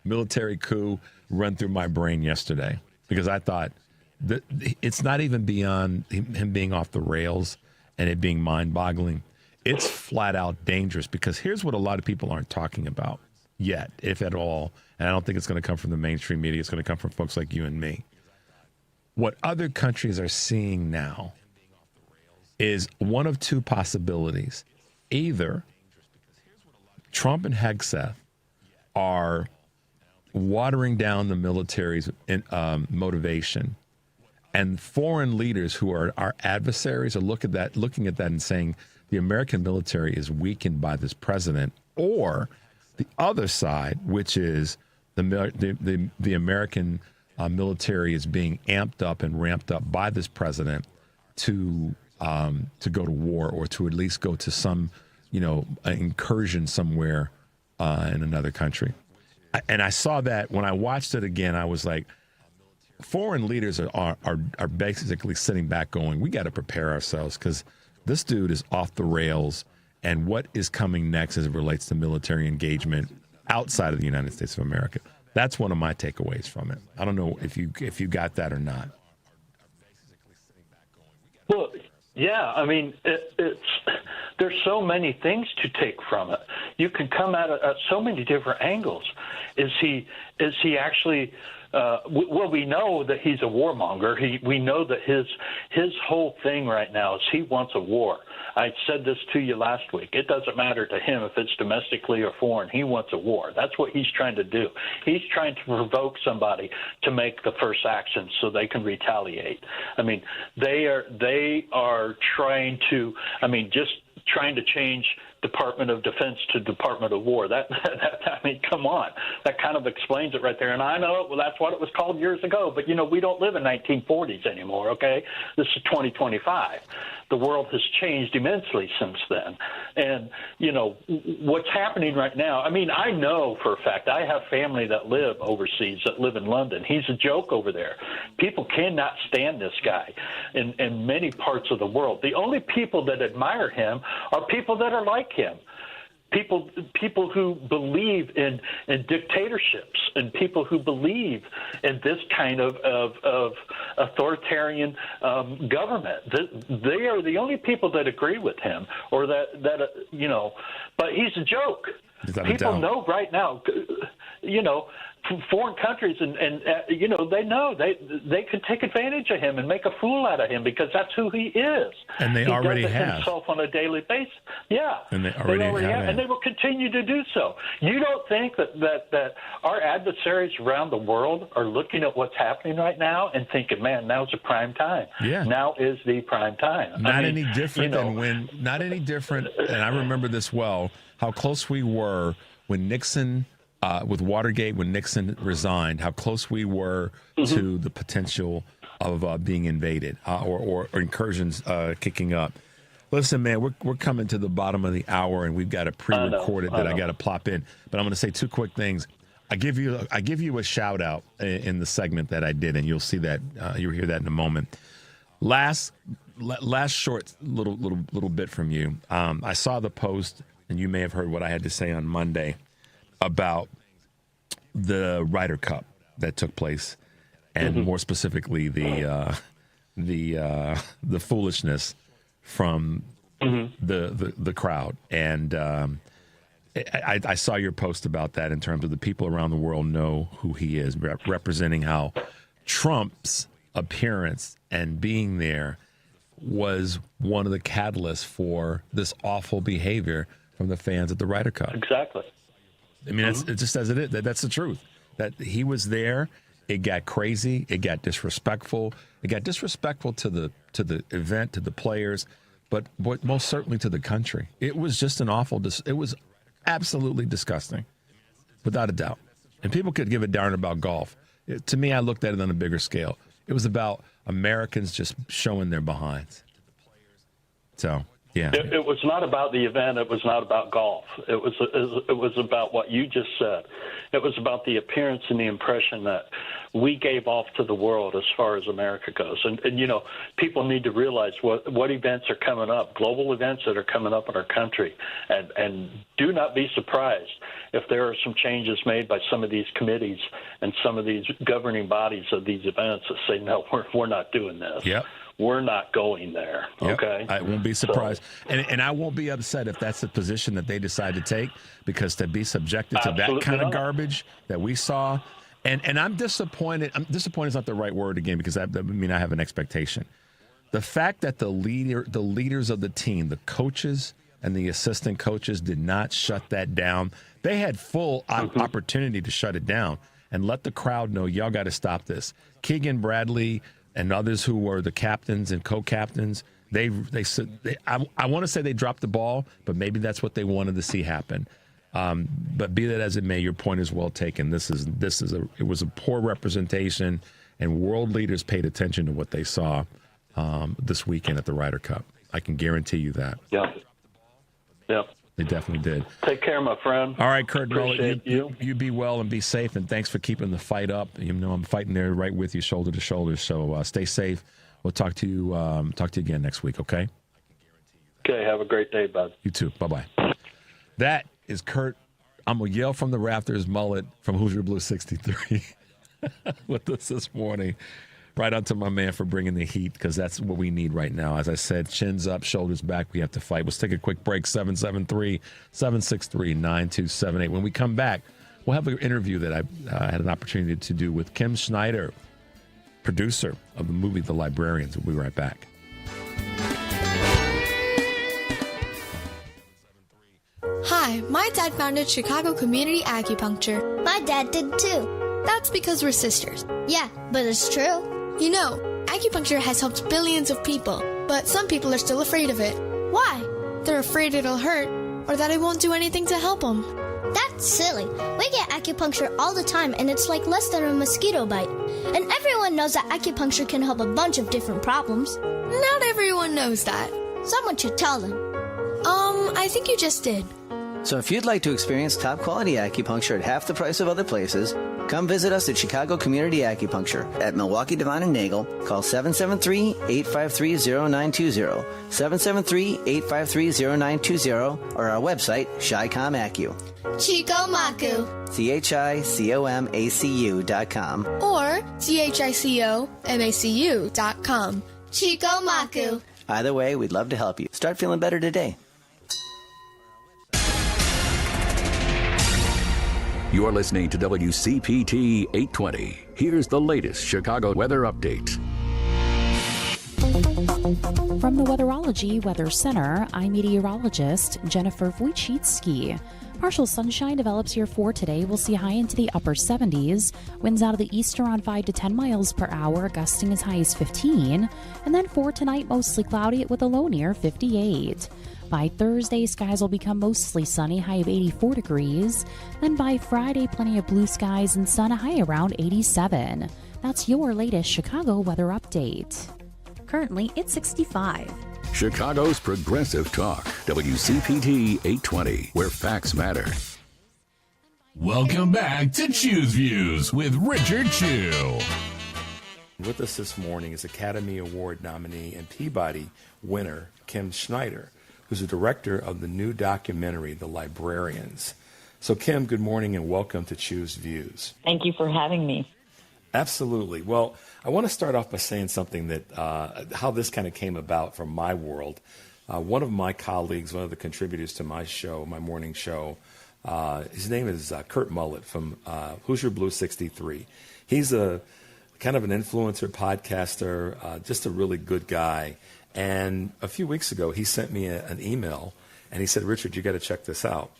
military coup run through my brain yesterday? Because I thought that it's not even beyond him being off the rails and it being mind-boggling. It's flat out dangerous, because here's what a lot of people aren't talking about yet, if at all. And I don't think it's going to come from the mainstream media. It's going to come from folks like you and me. What other countries are seeing now is one of two possibilities. Either Trump and Hegseth are watering down the military's motivation, and foreign leaders who are our adversaries are looking at that and saying the American military is weakened by this president, or the other side, which is the American military is being amped up and ramped up by this president to go to war, or to at least go to some, incursion somewhere in another country. And I saw that when I watched it again. I was like, foreign leaders are basically sitting back going, we got to prepare ourselves, because this dude is off the rails. And what is coming next as it relates to military engagement outside of the United States of America? That's one of my takeaways from it. I don't know if you got that or not. Well, yeah, I mean, there's so many things to take from it. You can come at it at so many different angles. Is he actually? Well, we know that he's a warmonger. We know that his whole thing right now is he wants a war. I said this to you last week. It doesn't matter to him if it's domestically or foreign. He wants a war. That's what he's trying to do. He's trying to provoke somebody to make the first action so they can retaliate. I mean, they are trying to. I mean, just trying to change Department of Defense to Department of War. That I mean, come on. That kind of explains it right there. And I know, well, that's what it was called years ago. But, we don't live in 1940s anymore, okay? This is 2025. The world has changed immensely since then. And, what's happening right now, I mean, I know for a fact, I have family that live overseas, that live in London. He's a joke over there. People cannot stand this guy in many parts of the world. The only people that admire him are people that are like him. People who believe in dictatorships, and people who believe in this kind of authoritarian government. They are the only people that agree with him, or that But he's a joke. People know right now. Foreign countries and they know they can take advantage of him and make a fool out of him, because that's who he is. And they already does it have himself on a daily basis. Yeah, and they already have, and they will continue to do so. You don't think that our adversaries around the world are looking at what's happening right now and thinking, man, now's the prime time. Yeah, now is the prime time. Not any different than when. Not any different. And I remember this well. How close we were when Nixon. With Watergate, when Nixon resigned, how close we were to the potential of being invaded or incursions kicking up. Listen, man, we're coming to the bottom of the hour, and we've got a pre-recorded that I got to plop in. But I'm going to say two quick things. I give you a shout out in the segment that I did, and you'll see that you'll hear that in a moment. Last short little bit from you. I saw the post, and you may have heard what I had to say on Monday about the Ryder Cup that took place, and more specifically the foolishness from the crowd. And I saw your post about that in terms of the people around the world know who he is, representing how Trump's appearance and being there was one of the catalysts for this awful behavior from the fans at the Ryder Cup. Exactly. I mean, it just as it is. That's the truth. That he was there. It got crazy. It got disrespectful. It got disrespectful to the event, to the players, but most certainly to the country. It was just an awful. It was absolutely disgusting, without a doubt. And people could give a darn about golf. To me, I looked at it on a bigger scale. It was about Americans just showing their behinds. So Yeah. It was not about the event. It was not about golf. It was about what you just said. It was about the appearance and the impression that we gave off to the world as far as America goes. And you know, people need to realize what events are coming up, global events that are coming up in our country. And do not be surprised if there are some changes made by some of these committees and some of these governing bodies of these events that say, no, we're not doing this. Yep. We're not going there, okay? I won't be surprised. And I won't be upset if that's the position that they decide to take, because to be subjected to that kind of garbage that we saw, and I'm disappointed. Disappointed is not the right word again, because I have an expectation. The fact that the leaders of the team, the coaches and the assistant coaches, did not shut that down. They had full opportunity to shut it down and let the crowd know, y'all got to stop this. Keegan Bradley and others who were the captains and co-captains, I want to say they dropped the ball, but maybe that's what they wanted to see happen. But be that as it may, your point is well taken. It was a poor representation, and world leaders paid attention to what they saw this weekend at the Ryder Cup. I can guarantee you that. Yeah. They definitely did. Take care, my friend. All right, Kurt Appreciate Mullett, you be well and be safe, and thanks for keeping the fight up. You know, I'm fighting there right with you, shoulder to shoulder. So stay safe. We'll talk to you again next week. Okay. Okay. Have a great day, bud. You too. Bye-bye. That is Kurt. I'm gonna yell from the rafters, Mullett from Hoosier Blue 63 with us this morning. Right on to my man for bringing the heat, because that's what we need right now. As I said, chins up, shoulders back. We have to fight. Let's take a quick break. 773-763-9278. When we come back, we'll have an interview that I had an opportunity to do with Kim Snyder, producer of the movie The Librarians. We'll be right back. Hi, my dad founded Chicago Community Acupuncture. My dad did too. That's because we're sisters. Yeah, but it's true. You know, acupuncture has helped billions of people, but some people are still afraid of it. Why? They're afraid it'll hurt, or that it won't do anything to help them. That's silly. We get acupuncture all the time, and it's like less than a mosquito bite. And everyone knows that acupuncture can help a bunch of different problems. Not everyone knows that. Someone should tell them. I think you just did. So if you'd like to experience top-quality acupuncture at half the price of other places, come visit us at Chicago Community Acupuncture at Milwaukee, Devine, and Nagel. Call 773-853-0920, 773-853-0920, or our website, ChiCom Acu. Chico Maku. ChiComacu.com. Or ChiComacu.com. Chico Maku. Either way, we'd love to help you. Start feeling better today. You're listening to WCPT 820. Here's the latest Chicago weather update. From the Weatherology Weather Center, I'm meteorologist Jennifer Wojcicki. Partial sunshine develops here for today. We'll see high into the upper 70s. Winds out of the east around 5 to 10 miles per hour, gusting as high as 15. And then for tonight, mostly cloudy with a low near 58. By Thursday, skies will become mostly sunny, high of 84 degrees. Then by Friday, plenty of blue skies and sun, a high around 87. That's your latest Chicago weather update. Currently, it's 65. Chicago's Progressive Talk, WCPT 820, where facts matter. Welcome back to Choose Views with Richard Chew. With us this morning is Academy Award nominee and Peabody winner Kim Snyder, who's the director of the new documentary, The Librarians. So, Kim, good morning and welcome to Choose Views. Thank you for having me. Absolutely. Well, I want to start off by saying something that how this kind of came about from my world. One of my colleagues, one of the contributors to my show, my morning show, his name is Kurt Mullett from Hoosier Blue 63. He's a kind of an influencer, podcaster, just a really good guy. And a few weeks ago, he sent me an email, and he said, Richard, you got to check this out.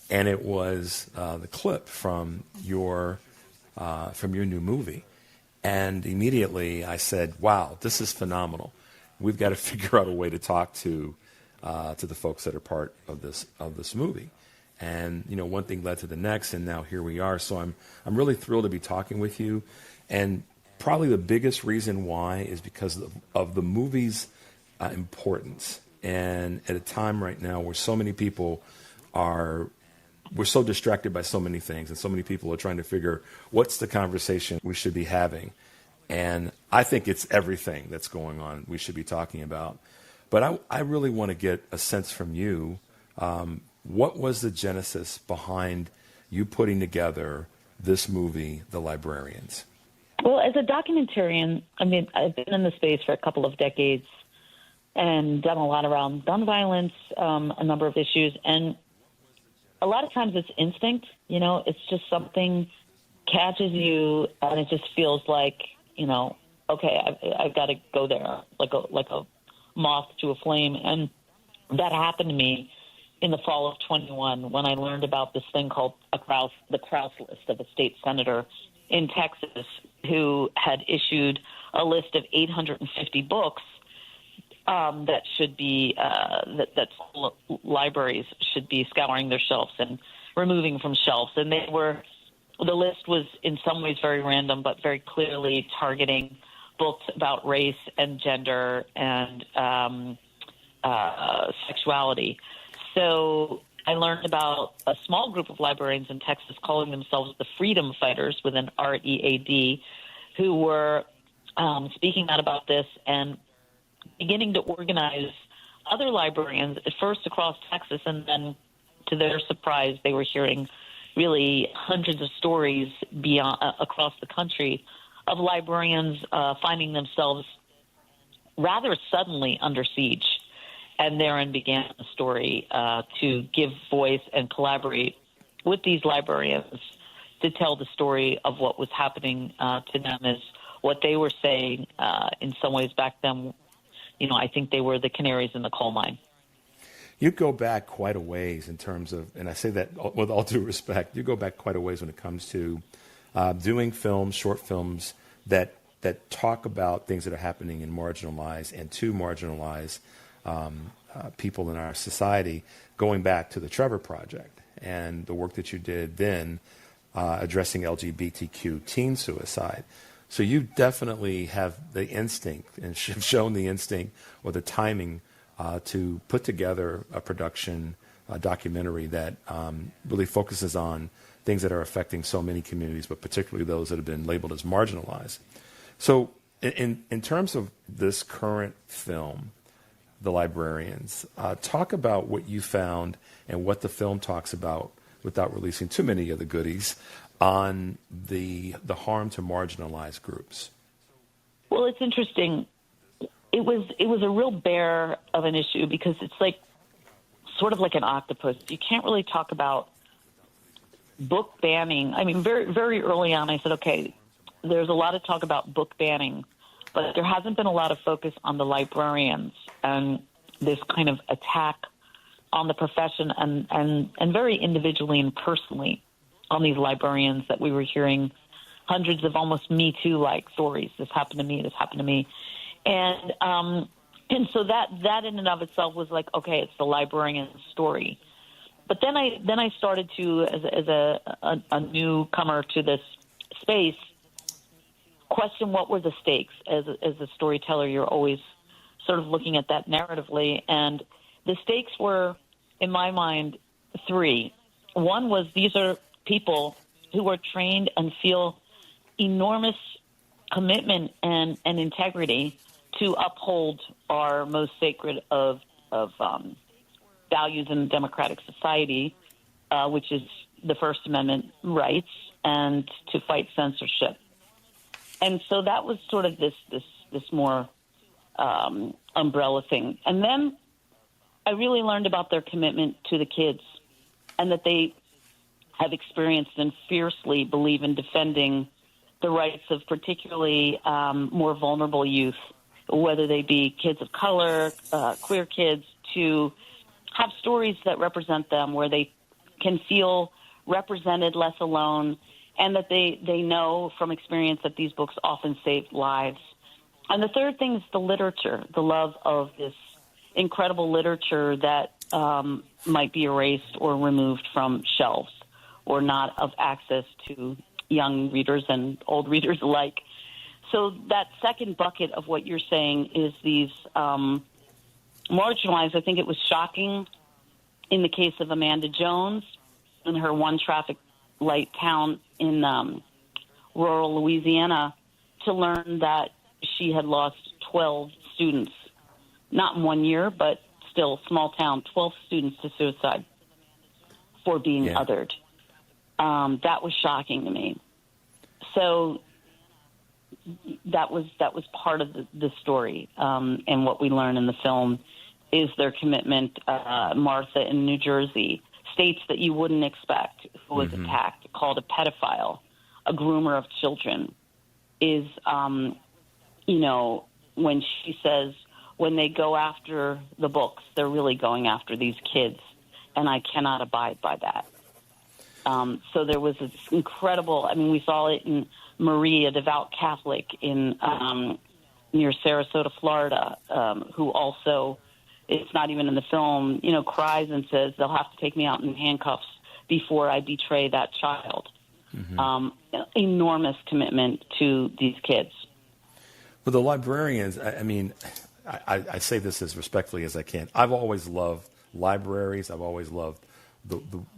And it was the clip from your new movie. And immediately I said, wow, this is phenomenal. We've got to figure out a way to talk to the folks that are part of this movie. And, you know, one thing led to the next, and now here we are. So I'm really thrilled to be talking with you. And probably the biggest reason why is because of the movie's importance And at a time right now where so many people we're so distracted by so many things, and so many people are trying to figure what's the conversation we should be having. And I think it's everything that's going on we should be talking about. But I really want to get a sense from you. What was the genesis behind you putting together this movie, The Librarians? Well, as a documentarian, I mean, I've been in the space for a couple of decades and done a lot around gun violence, a number of issues. And a lot of times it's instinct, you know, it's just something catches you and it just feels like, you know, okay, I've got to go there like a moth to a flame. And that happened to me in the fall of 21 when I learned about this thing called the Krauss list of a state senator in Texas who had issued a list of 850 books that should be that libraries should be scouring their shelves and removing from shelves. And the list was in some ways very random, but very clearly targeting books about race and gender and sexuality. So I learned about a small group of librarians in Texas calling themselves the Freedom Fighters with an READ, who were speaking out about this and beginning to organize other librarians, at first across Texas, and then to their surprise, they were hearing really hundreds of stories across the country of librarians finding themselves rather suddenly under siege. And therein began a story to give voice and collaborate with these librarians to tell the story of what was happening to them, as what they were saying in some ways back then. You know, I think they were the canaries in the coal mine. You go back quite a ways in terms of, and I say that with all due respect, you go back quite a ways when it comes to doing films, short films that talk about things that are happening in marginalized and to marginalized people in our society, going back to the Trevor Project and the work that you did then addressing LGBTQ teen suicide. So you definitely have the instinct and have shown the instinct or the timing to put together a production, a documentary that really focuses on things that are affecting so many communities, but particularly those that have been labeled as marginalized. So in terms of this current film, The Librarians, talk about what you found and what the film talks about, without releasing too many of the goodies, on the harm to marginalized groups. Well, it's interesting. It was a real bear of an issue because it's like sort of like an octopus. You can't really talk about book banning. I mean, very, very early on, I said, okay, there's a lot of talk about book banning, but there hasn't been a lot of focus on the librarians and this kind of attack on the profession and very individually and personally on these librarians that we were hearing hundreds of almost Me Too-like stories. This happened to me, this happened to me. And so that in and of itself was like, okay, it's the librarian story. But then I started to, as a newcomer to this space, question what were the stakes. As a storyteller, you're always sort of looking at that narratively. And the stakes were, in my mind, three. One was these are people who are trained and feel enormous commitment and integrity to uphold our most sacred of values in a democratic society, which is the First Amendment rights, and to fight censorship. And so that was sort of this more umbrella thing. And then I really learned about their commitment to the kids and that they have experienced and fiercely believe in defending the rights of particularly more vulnerable youth, whether they be kids of color, queer kids, to have stories that represent them where they can feel represented, less alone, and that they know from experience that these books often saved lives. And the third thing is the literature, the love of this incredible literature that might be erased or removed from shelves or not of access to young readers and old readers alike. So that second bucket of what you're saying is these marginalized. I think it was shocking in the case of Amanda Jones in her one traffic light town in rural Louisiana to learn that she had lost 12 students, not in 1 year, but still small town, 12 students to suicide for being othered. That was shocking to me. So that was part of the story, and what we learn in the film is their commitment. Martha in New Jersey states that you wouldn't expect, who was attacked, called a pedophile, a groomer of children, is, when she says when they go after the books, they're really going after these kids, and I cannot abide by that. So there was this incredible, we saw it in Marie, a devout Catholic in near Sarasota, Florida, who also, it's not even in the film, cries and says, they'll have to take me out in handcuffs before I betray that child. Enormous commitment to these kids. Well, the librarians, I say this as respectfully as I can. I've always loved libraries. I've always loved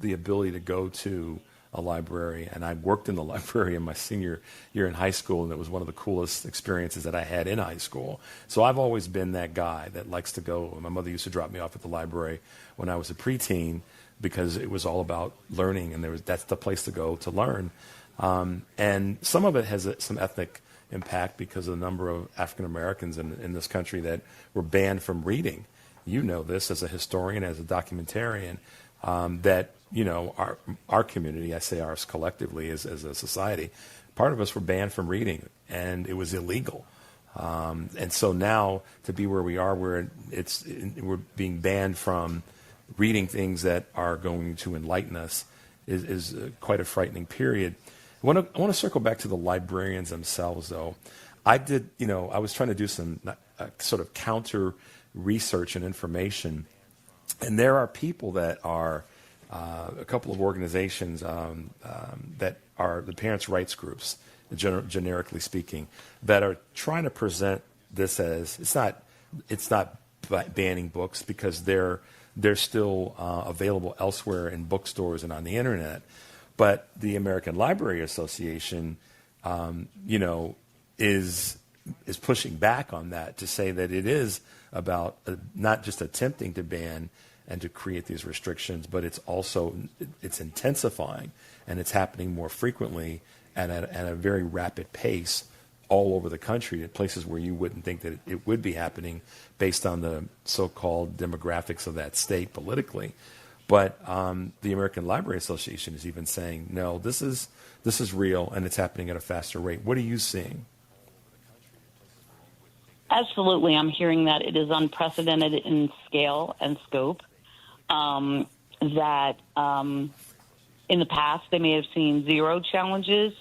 the ability to go to a library, and I worked in the library in my senior year in high school, and it was one of the coolest experiences that I had in high school. So I've always been that guy that likes to go. My mother used to drop me off at the library when I was a preteen because it was all about learning, and that's the place to go to learn. And some of it has some ethnic impact because of the number of African Americans in this country that were banned from reading. You know this as a historian, as a documentarian, that our community, I say ours collectively as a society, part of us were banned from reading, and it was illegal. And so now to be where we are, where we're being banned from reading things that are going to enlighten us, is quite a frightening period. I want to circle back to the librarians themselves, though. I was trying to do some sort of counter research and information, and there are people that are a couple of organizations that are the parents' rights groups, generically speaking, that are trying to present this as it's not banning books because they're still available elsewhere in bookstores and on the internet. But the American Library Association, is pushing back on that to say that it is about not just attempting to ban and to create these restrictions, but it's intensifying, and it's happening more frequently and at a very rapid pace all over the country at places where you wouldn't think that it would be happening based on the so-called demographics of that state politically. But the American Library Association is even saying, no, this is real, and it's happening at a faster rate. What are you seeing? Absolutely. I'm hearing that it is unprecedented in scale and scope, that in the past they may have seen zero challenges.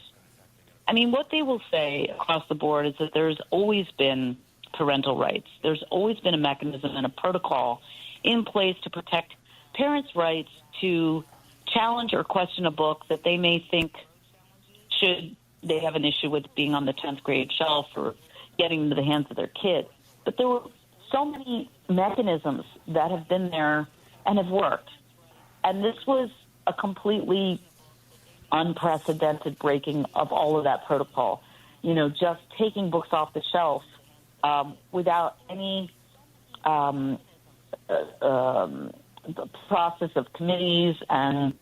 What they will say across the board is that there's always been parental rights. There's always been a mechanism and a protocol in place to protect parents' rights to challenge or question a book that they may think should they have an issue with being on the 10th grade shelf or getting into the hands of their kids. But there were so many mechanisms that have been there and have worked. And this was a completely unprecedented breaking of all of that protocol. Just taking books off the shelf without any the process of committees and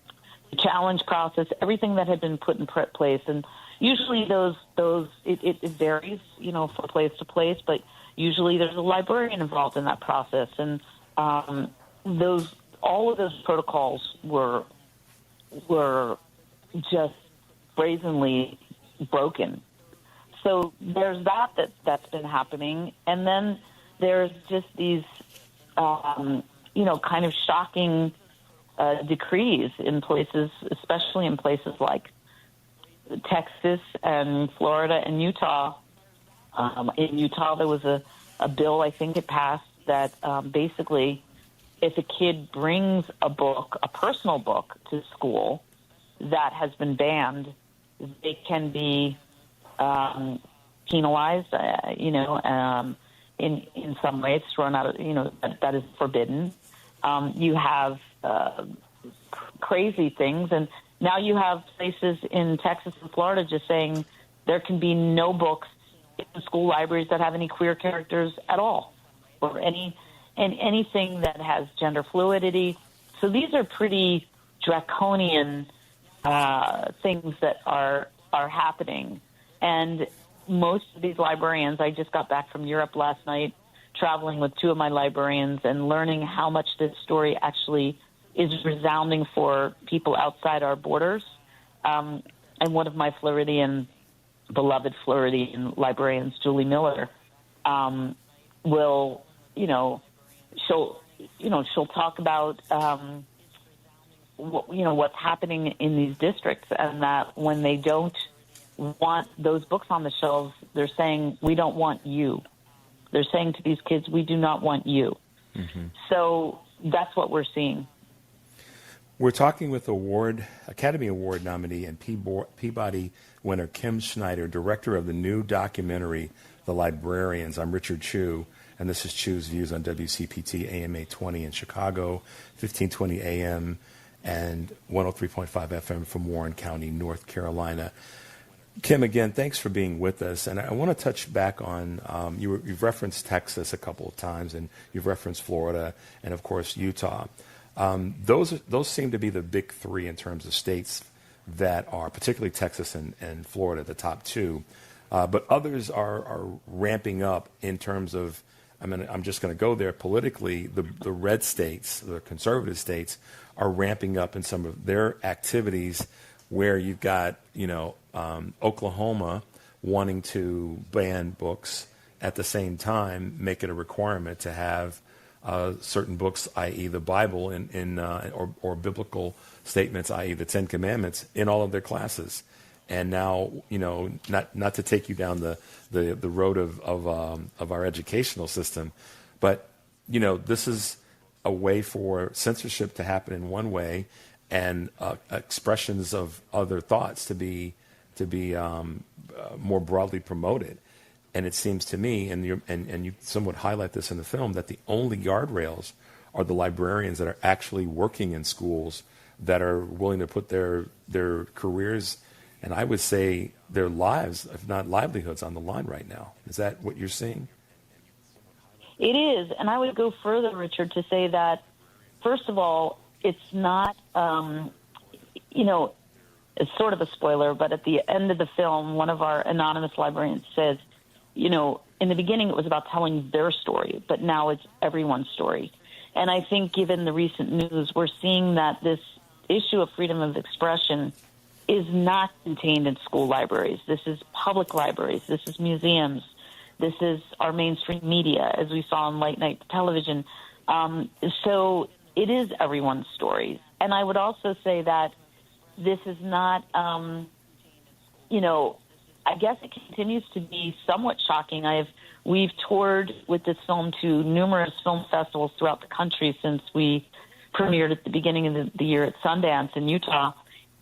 the challenge process, everything that had been put in place. And usually it varies, from place to place, but usually there's a librarian involved in that process. And all of those protocols were just brazenly broken. So there's that's been happening. And then there's just these kind of shocking decrees in places, especially in places like Texas and Florida and Utah. In Utah, there was a bill, I think it passed, that basically if a kid brings a book, a personal book, to school that has been banned, they can be penalized, in some way. It's thrown out, that is forbidden. You have crazy things. And now you have places in Texas and Florida just saying there can be no books in school libraries that have any queer characters at all, or anything that has gender fluidity. So these are pretty draconian things that are happening. And most of these librarians, I just got back from Europe last night, traveling with two of my librarians and learning how much this story actually is resounding for people outside our borders. And one of my beloved Floridian librarians, Julie Miller, will, she'll talk about, what's happening in these districts, and that when they don't want those books on the shelves, they're saying, we don't want you. They're saying to these kids, we do not want you. Mm-hmm. So that's what we're seeing. We're talking with Academy Award nominee and Peabody winner Kim Snyder, director of the new documentary, The Librarians. I'm Richard Chu, and this is Chu's Views on WCPT AM 820 in Chicago, 1520 AM, and 103.5 FM from Warren County, North Carolina. Kim, again, thanks for being with us. And I want to touch back on, you've referenced Texas a couple of times, and you've referenced Florida, and of course Utah. Those seem to be the big three in terms of states that are, particularly Texas and Florida, the top two. But others are ramping up in terms of, I'm just going to go there politically. The red states, the conservative states, are ramping up in some of their activities, where you've got, Oklahoma wanting to ban books, at the same time make it a requirement to have certain books, i.e. the Bible or biblical statements, i.e. the Ten Commandments, in all of their classes. And now, not to take you down the road of our educational system, but this is a way for censorship to happen in one way, and expressions of other thoughts to be more broadly promoted. And it seems to me, and you somewhat highlight this in the film, that the only guardrails are the librarians that are actually working in schools, that are willing to put their careers, and I would say their lives, if not livelihoods, on the line right now. Is that what you're seeing? It is, and I would go further, Richard, to say that, first of all, it's not, it's sort of a spoiler, but at the end of the film, one of our anonymous librarians says, in the beginning it was about telling their story, but now it's everyone's story. And I think given the recent news, we're seeing that this issue of freedom of expression is not contained in school libraries. This is public libraries. This is museums. This is our mainstream media, as we saw on late night television. So it is everyone's story. And I would also say that this is not, I guess it continues to be somewhat shocking. We've toured with this film to numerous film festivals throughout the country since we premiered at the beginning of the year at Sundance in Utah.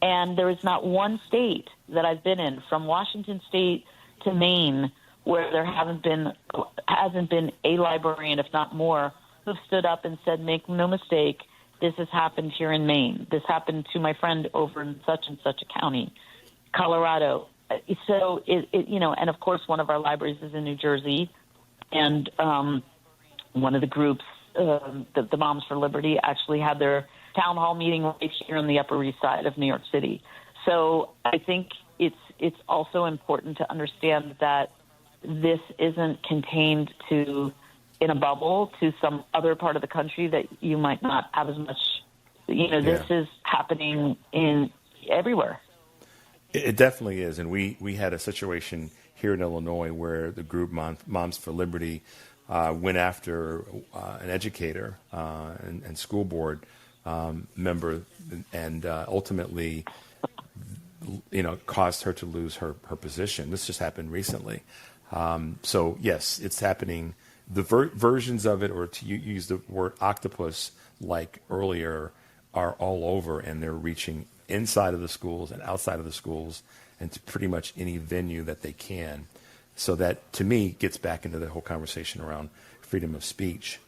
And there is not one state that I've been in, from Washington State to Maine, where there hasn't been a librarian, if not more, who stood up and said, make no mistake, this has happened here in Maine. This happened to my friend over in such and such a county, Colorado. So, and of course, one of our libraries is in New Jersey, and one of the groups, the Moms for Liberty, actually had their town hall meeting right here on the Upper East Side of New York City. So I think it's also important to understand that this isn't contained in a bubble to some other part of the country that you might not have as much. This is happening everywhere. It definitely is. And we had a situation here in Illinois where the group Moms for Liberty went after an educator and school board member, and ultimately, caused her to lose her position. This just happened recently. So yes, it's happening. The versions of it, or to use the word octopus like earlier, are all over, and they're reaching inside of the schools and outside of the schools, and to pretty much any venue that they can. So that, to me, gets back into the whole conversation around freedom of speech.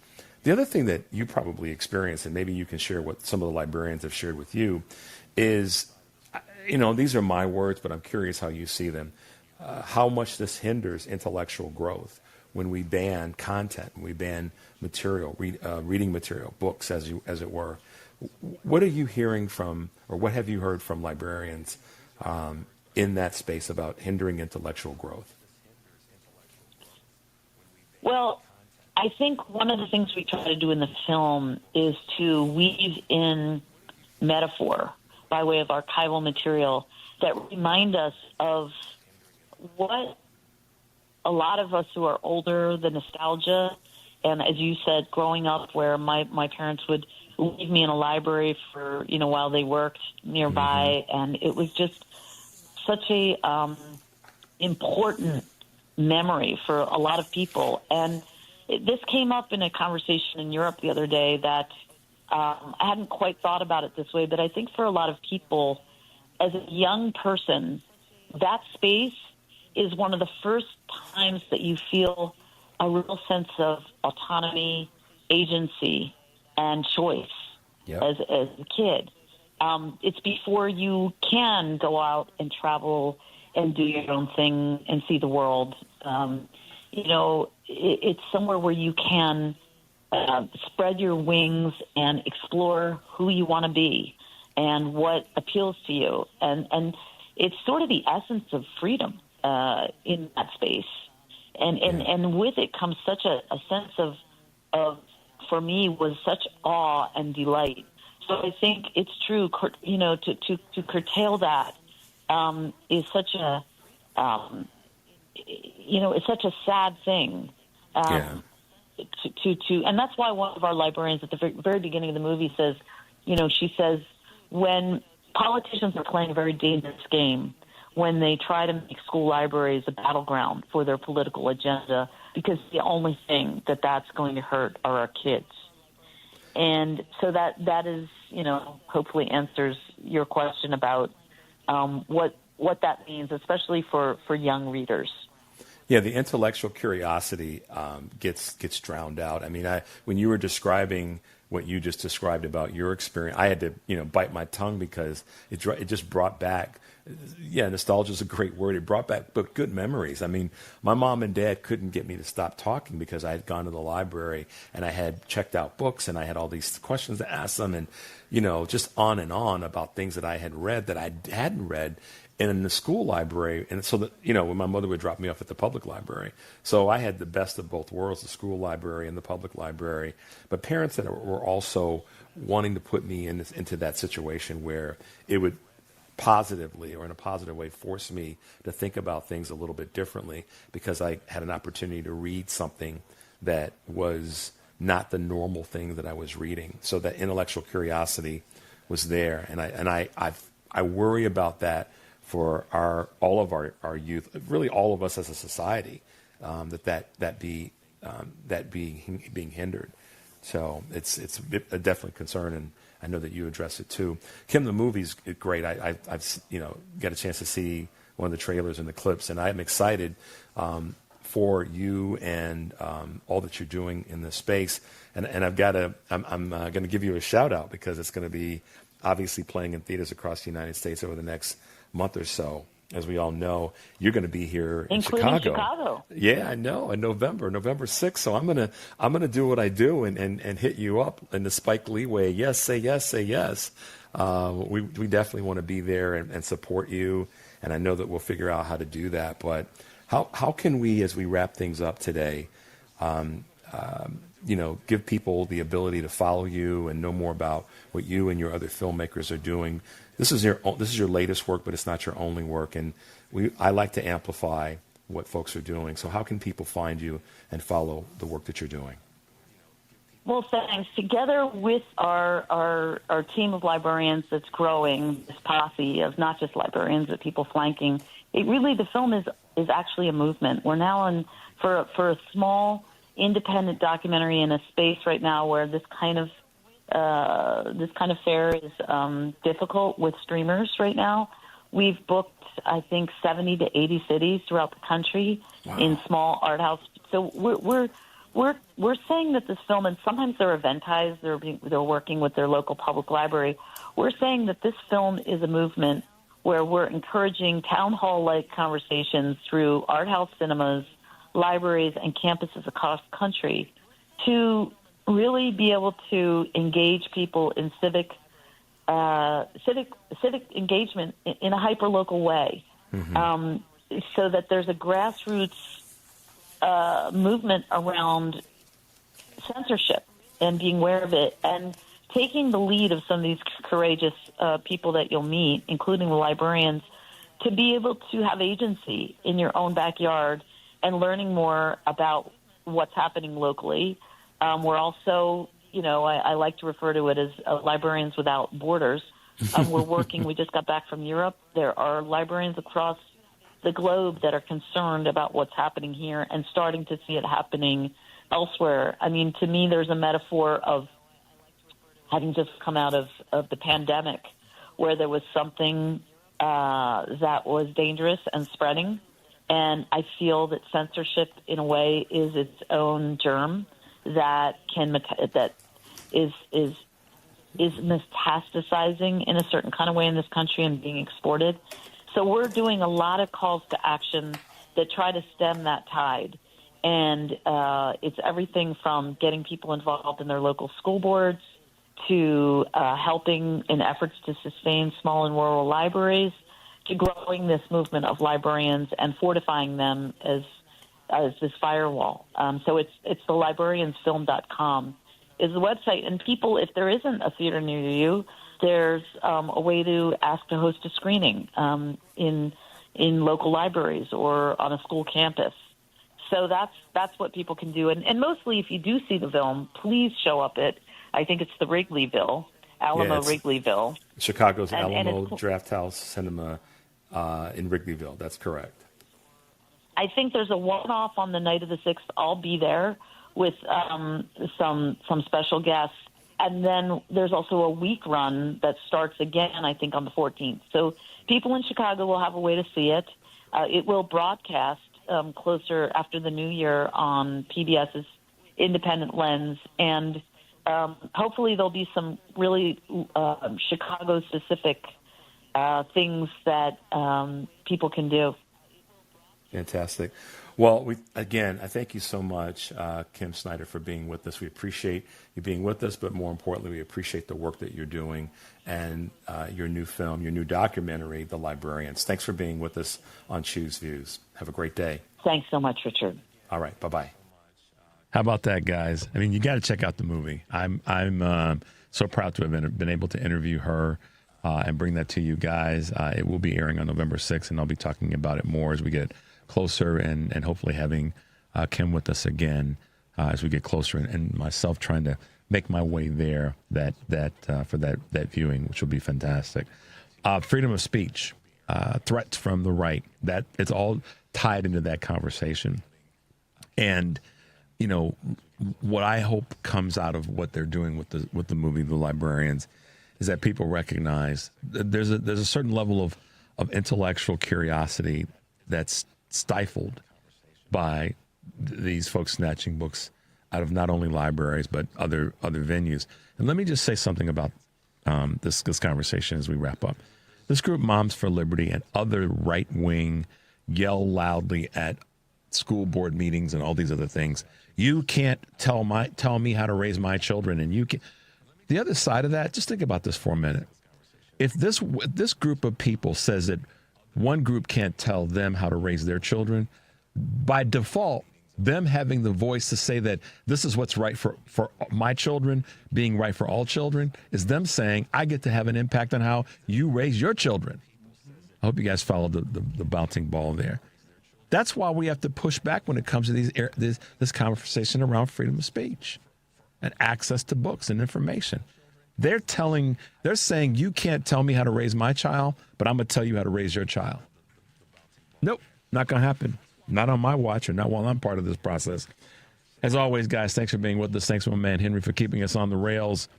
The other thing that you probably experience, and maybe you can share what some of the librarians have shared with you, is, these are my words, but I'm curious how you see them, how much this hinders intellectual growth when we ban content, when we ban material, reading material, books, as it were. What are you hearing from, or what have you heard from librarians in that space about hindering intellectual growth? Well, I think one of the things we try to do in the film is to weave in metaphor by way of archival material that remind us of what a lot of us who are older, the nostalgia, and as you said, growing up where my parents would leave me in a library for, while they worked nearby, and it was just such a important memory for a lot of people. And this came up in a conversation in Europe the other day that I hadn't quite thought about it this way, but I think for a lot of people, as a young person, that space is one of the first times that you feel a real sense of autonomy, agency, and choice as a kid. It's before you can go out and travel and do your own thing and see the world. It's somewhere where you can spread your wings and explore who you want to be and what appeals to you. And it's sort of the essence of freedom in that space. And with it comes such a sense of, for me, was such awe and delight. So I think it's true, to curtail that is such a, it's such a sad thing. And that's why one of our librarians at the very beginning of the movie says, she says, when politicians are playing a very dangerous game, when they try to make school libraries a battleground for their political agenda, because the only thing that's going to hurt are our kids. And so that is, hopefully answers your question about what that means, especially for young readers. Yeah, the intellectual curiosity gets drowned out. I mean, when you were describing what you just described about your experience, I had to, bite my tongue because it just brought back. Yeah, nostalgia is a great word. It brought back but good memories. I mean, my mom and dad couldn't get me to stop talking because I had gone to the library and I had checked out books and I had all these questions to ask them and, just on and on about things that I had read that I hadn't read in the school library. And so that, when my mother would drop me off at the public library. So I had the best of both worlds, the school library and the public library. But parents that were also wanting to put me into that situation where it would positively or in a positive way force me to think about things a little bit differently because I had an opportunity to read something that was not the normal thing that I was reading. So that intellectual curiosity was there. And I worry about that for all of our youth, really all of us as a society, that being hindered. So it's a definitely concern, and I know that you address it too. Kim, the movie's great. I've got a chance to see one of the trailers and the clips, and I'm excited for you and all that you're doing in this space. And I'm going to give you a shout out because it's going to be obviously playing in theaters across the United States over the next month or so. As we all know, you're going to be here in Chicago. Yeah, I know, in November 6th. So I'm gonna do what I do and hit you up in the Spike Lee way. Yes, say yes, say yes. We definitely want to be there and support you. And I know that we'll figure out how to do that. But how can we, as we wrap things up today, give people the ability to follow you and know more about what you and your other filmmakers are doing? This is your latest work, but it's not your only work, and I like to amplify what folks are doing. So how can people find you and follow the work that you're doing? Well, thanks. Together with our team of librarians that's growing, this posse of not just librarians but people flanking, the film is actually a movement. We're now for a small independent documentary in a space right now where this kind of fare is difficult with streamers right now. We've booked, I think, 70 to 80 cities throughout the country in small art house. So we're saying that this film, and sometimes they're eventized, they're working with their local public library. We're saying that this film is a movement where we're encouraging town hall-like conversations through art house cinemas, libraries, and campuses across the country to really be able to engage people in civic engagement in a hyper-local way, so that there's a grassroots movement around censorship and being aware of it, and taking the lead of some of these courageous people that you'll meet, including the librarians, to be able to have agency in your own backyard and learning more about what's happening locally. We're also, I like to refer to it as Librarians Without Borders. We're working, we just got back from Europe. There are librarians across the globe that are concerned about what's happening here and starting to see it happening elsewhere. I mean, to me, there's a metaphor of having just come out of the pandemic, where there was something that was dangerous and spreading. And I feel that censorship, in a way, is its own germ that is metastasizing in a certain kind of way in this country and being exported. So we're doing a lot of calls to action that try to stem that tide. And it's everything from getting people involved in their local school boards to helping in efforts to sustain small and rural libraries, to growing this movement of librarians and fortifying them as this firewall. So it's the librariansfilm.com is the website. And people, if there isn't a theater near you, there's a way to ask to host a screening in local libraries or on a school campus. So that's what people can do. And mostly, if you do see the film, please show up at, I think it's the Wrigleyville, Wrigleyville. Chicago's Alamo Drafthouse Cinema in Wrigleyville. That's correct. I think there's a one-off on the night of the 6th. I'll be there with some special guests. And then there's also a week run that starts again, I think, on the 14th. So people in Chicago will have a way to see it. It will broadcast closer after the new year on PBS's Independent Lens. And hopefully there'll be some really Chicago-specific things that people can do. Fantastic. Well, I thank you so much, Kim Snyder, for being with us. We appreciate you being with us, but more importantly, we appreciate the work that you're doing and your new film, your new documentary, The Librarians. Thanks for being with us on Choose Views. Have a great day. Thanks so much, Richard. All right. Bye-bye. How about that, guys? I mean, you got to check out the movie. I'm so proud to have been able to interview her and bring that to you guys. It will be airing on November 6th, and I'll be talking about it more as we get closer and hopefully having Kim with us again as we get closer and myself trying to make my way there for that viewing, which will be fantastic. Freedom of speech, threats from the right, that it's all tied into that conversation. And what I hope comes out of what they're doing with the movie The Librarians is that people recognize that there's a certain level of intellectual curiosity that's stifled by these folks snatching books out of not only libraries but other venues. And let me just say something about this conversation as we wrap up. This group, Moms for Liberty, and other right-wing yell loudly at school board meetings and all these other things. You can't tell me how to raise my children, and you can. The other side of that, just think about this for a minute. If this group of people says that one group can't tell them how to raise their children, by default, them having the voice to say that this is what's right for my children, being right for all children, is them saying, I get to have an impact on how you raise your children. I hope you guys followed the bouncing ball there. That's why we have to push back when it comes to this conversation around freedom of speech and access to books and information. They're saying you can't tell me how to raise my child, but I'm going to tell you how to raise your child. Nope, not going to happen. Not on my watch or not while I'm part of this process. As always, guys, thanks for being with us. Thanks to my man Henry for keeping us on the rails.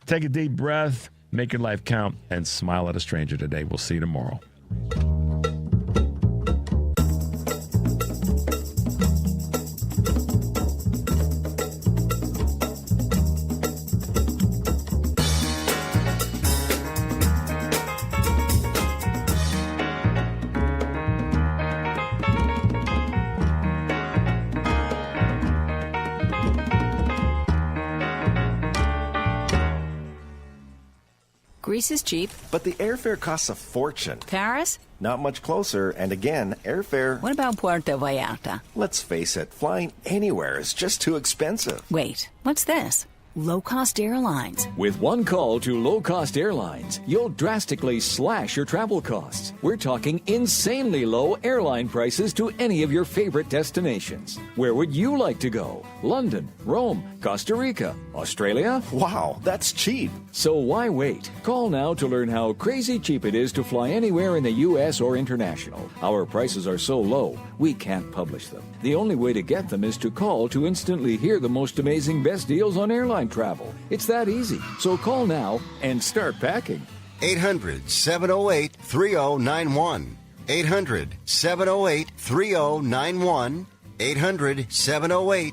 Take a deep breath, make your life count, and smile at a stranger today. We'll see you tomorrow. Greece is cheap. But the airfare costs a fortune. Paris? Not much closer, and again, airfare... What about Puerto Vallarta? Let's face it, flying anywhere is just too expensive. Wait, what's this? Low-cost airlines. With one call to low-cost airlines, you'll drastically slash your travel costs. We're talking insanely low airline prices to any of your favorite destinations. Where would you like to go? London, Rome, Costa Rica, Australia? Wow, that's cheap. So why wait? Call now to learn how crazy cheap it is to fly anywhere in the U.S. or international. Our prices are so low, we can't publish them. The only way to get them is to call to instantly hear the most amazing best deals on airline travel. It's that easy. So call now and start packing. 800-708-3091. 800-708-3091. 800-708-3091.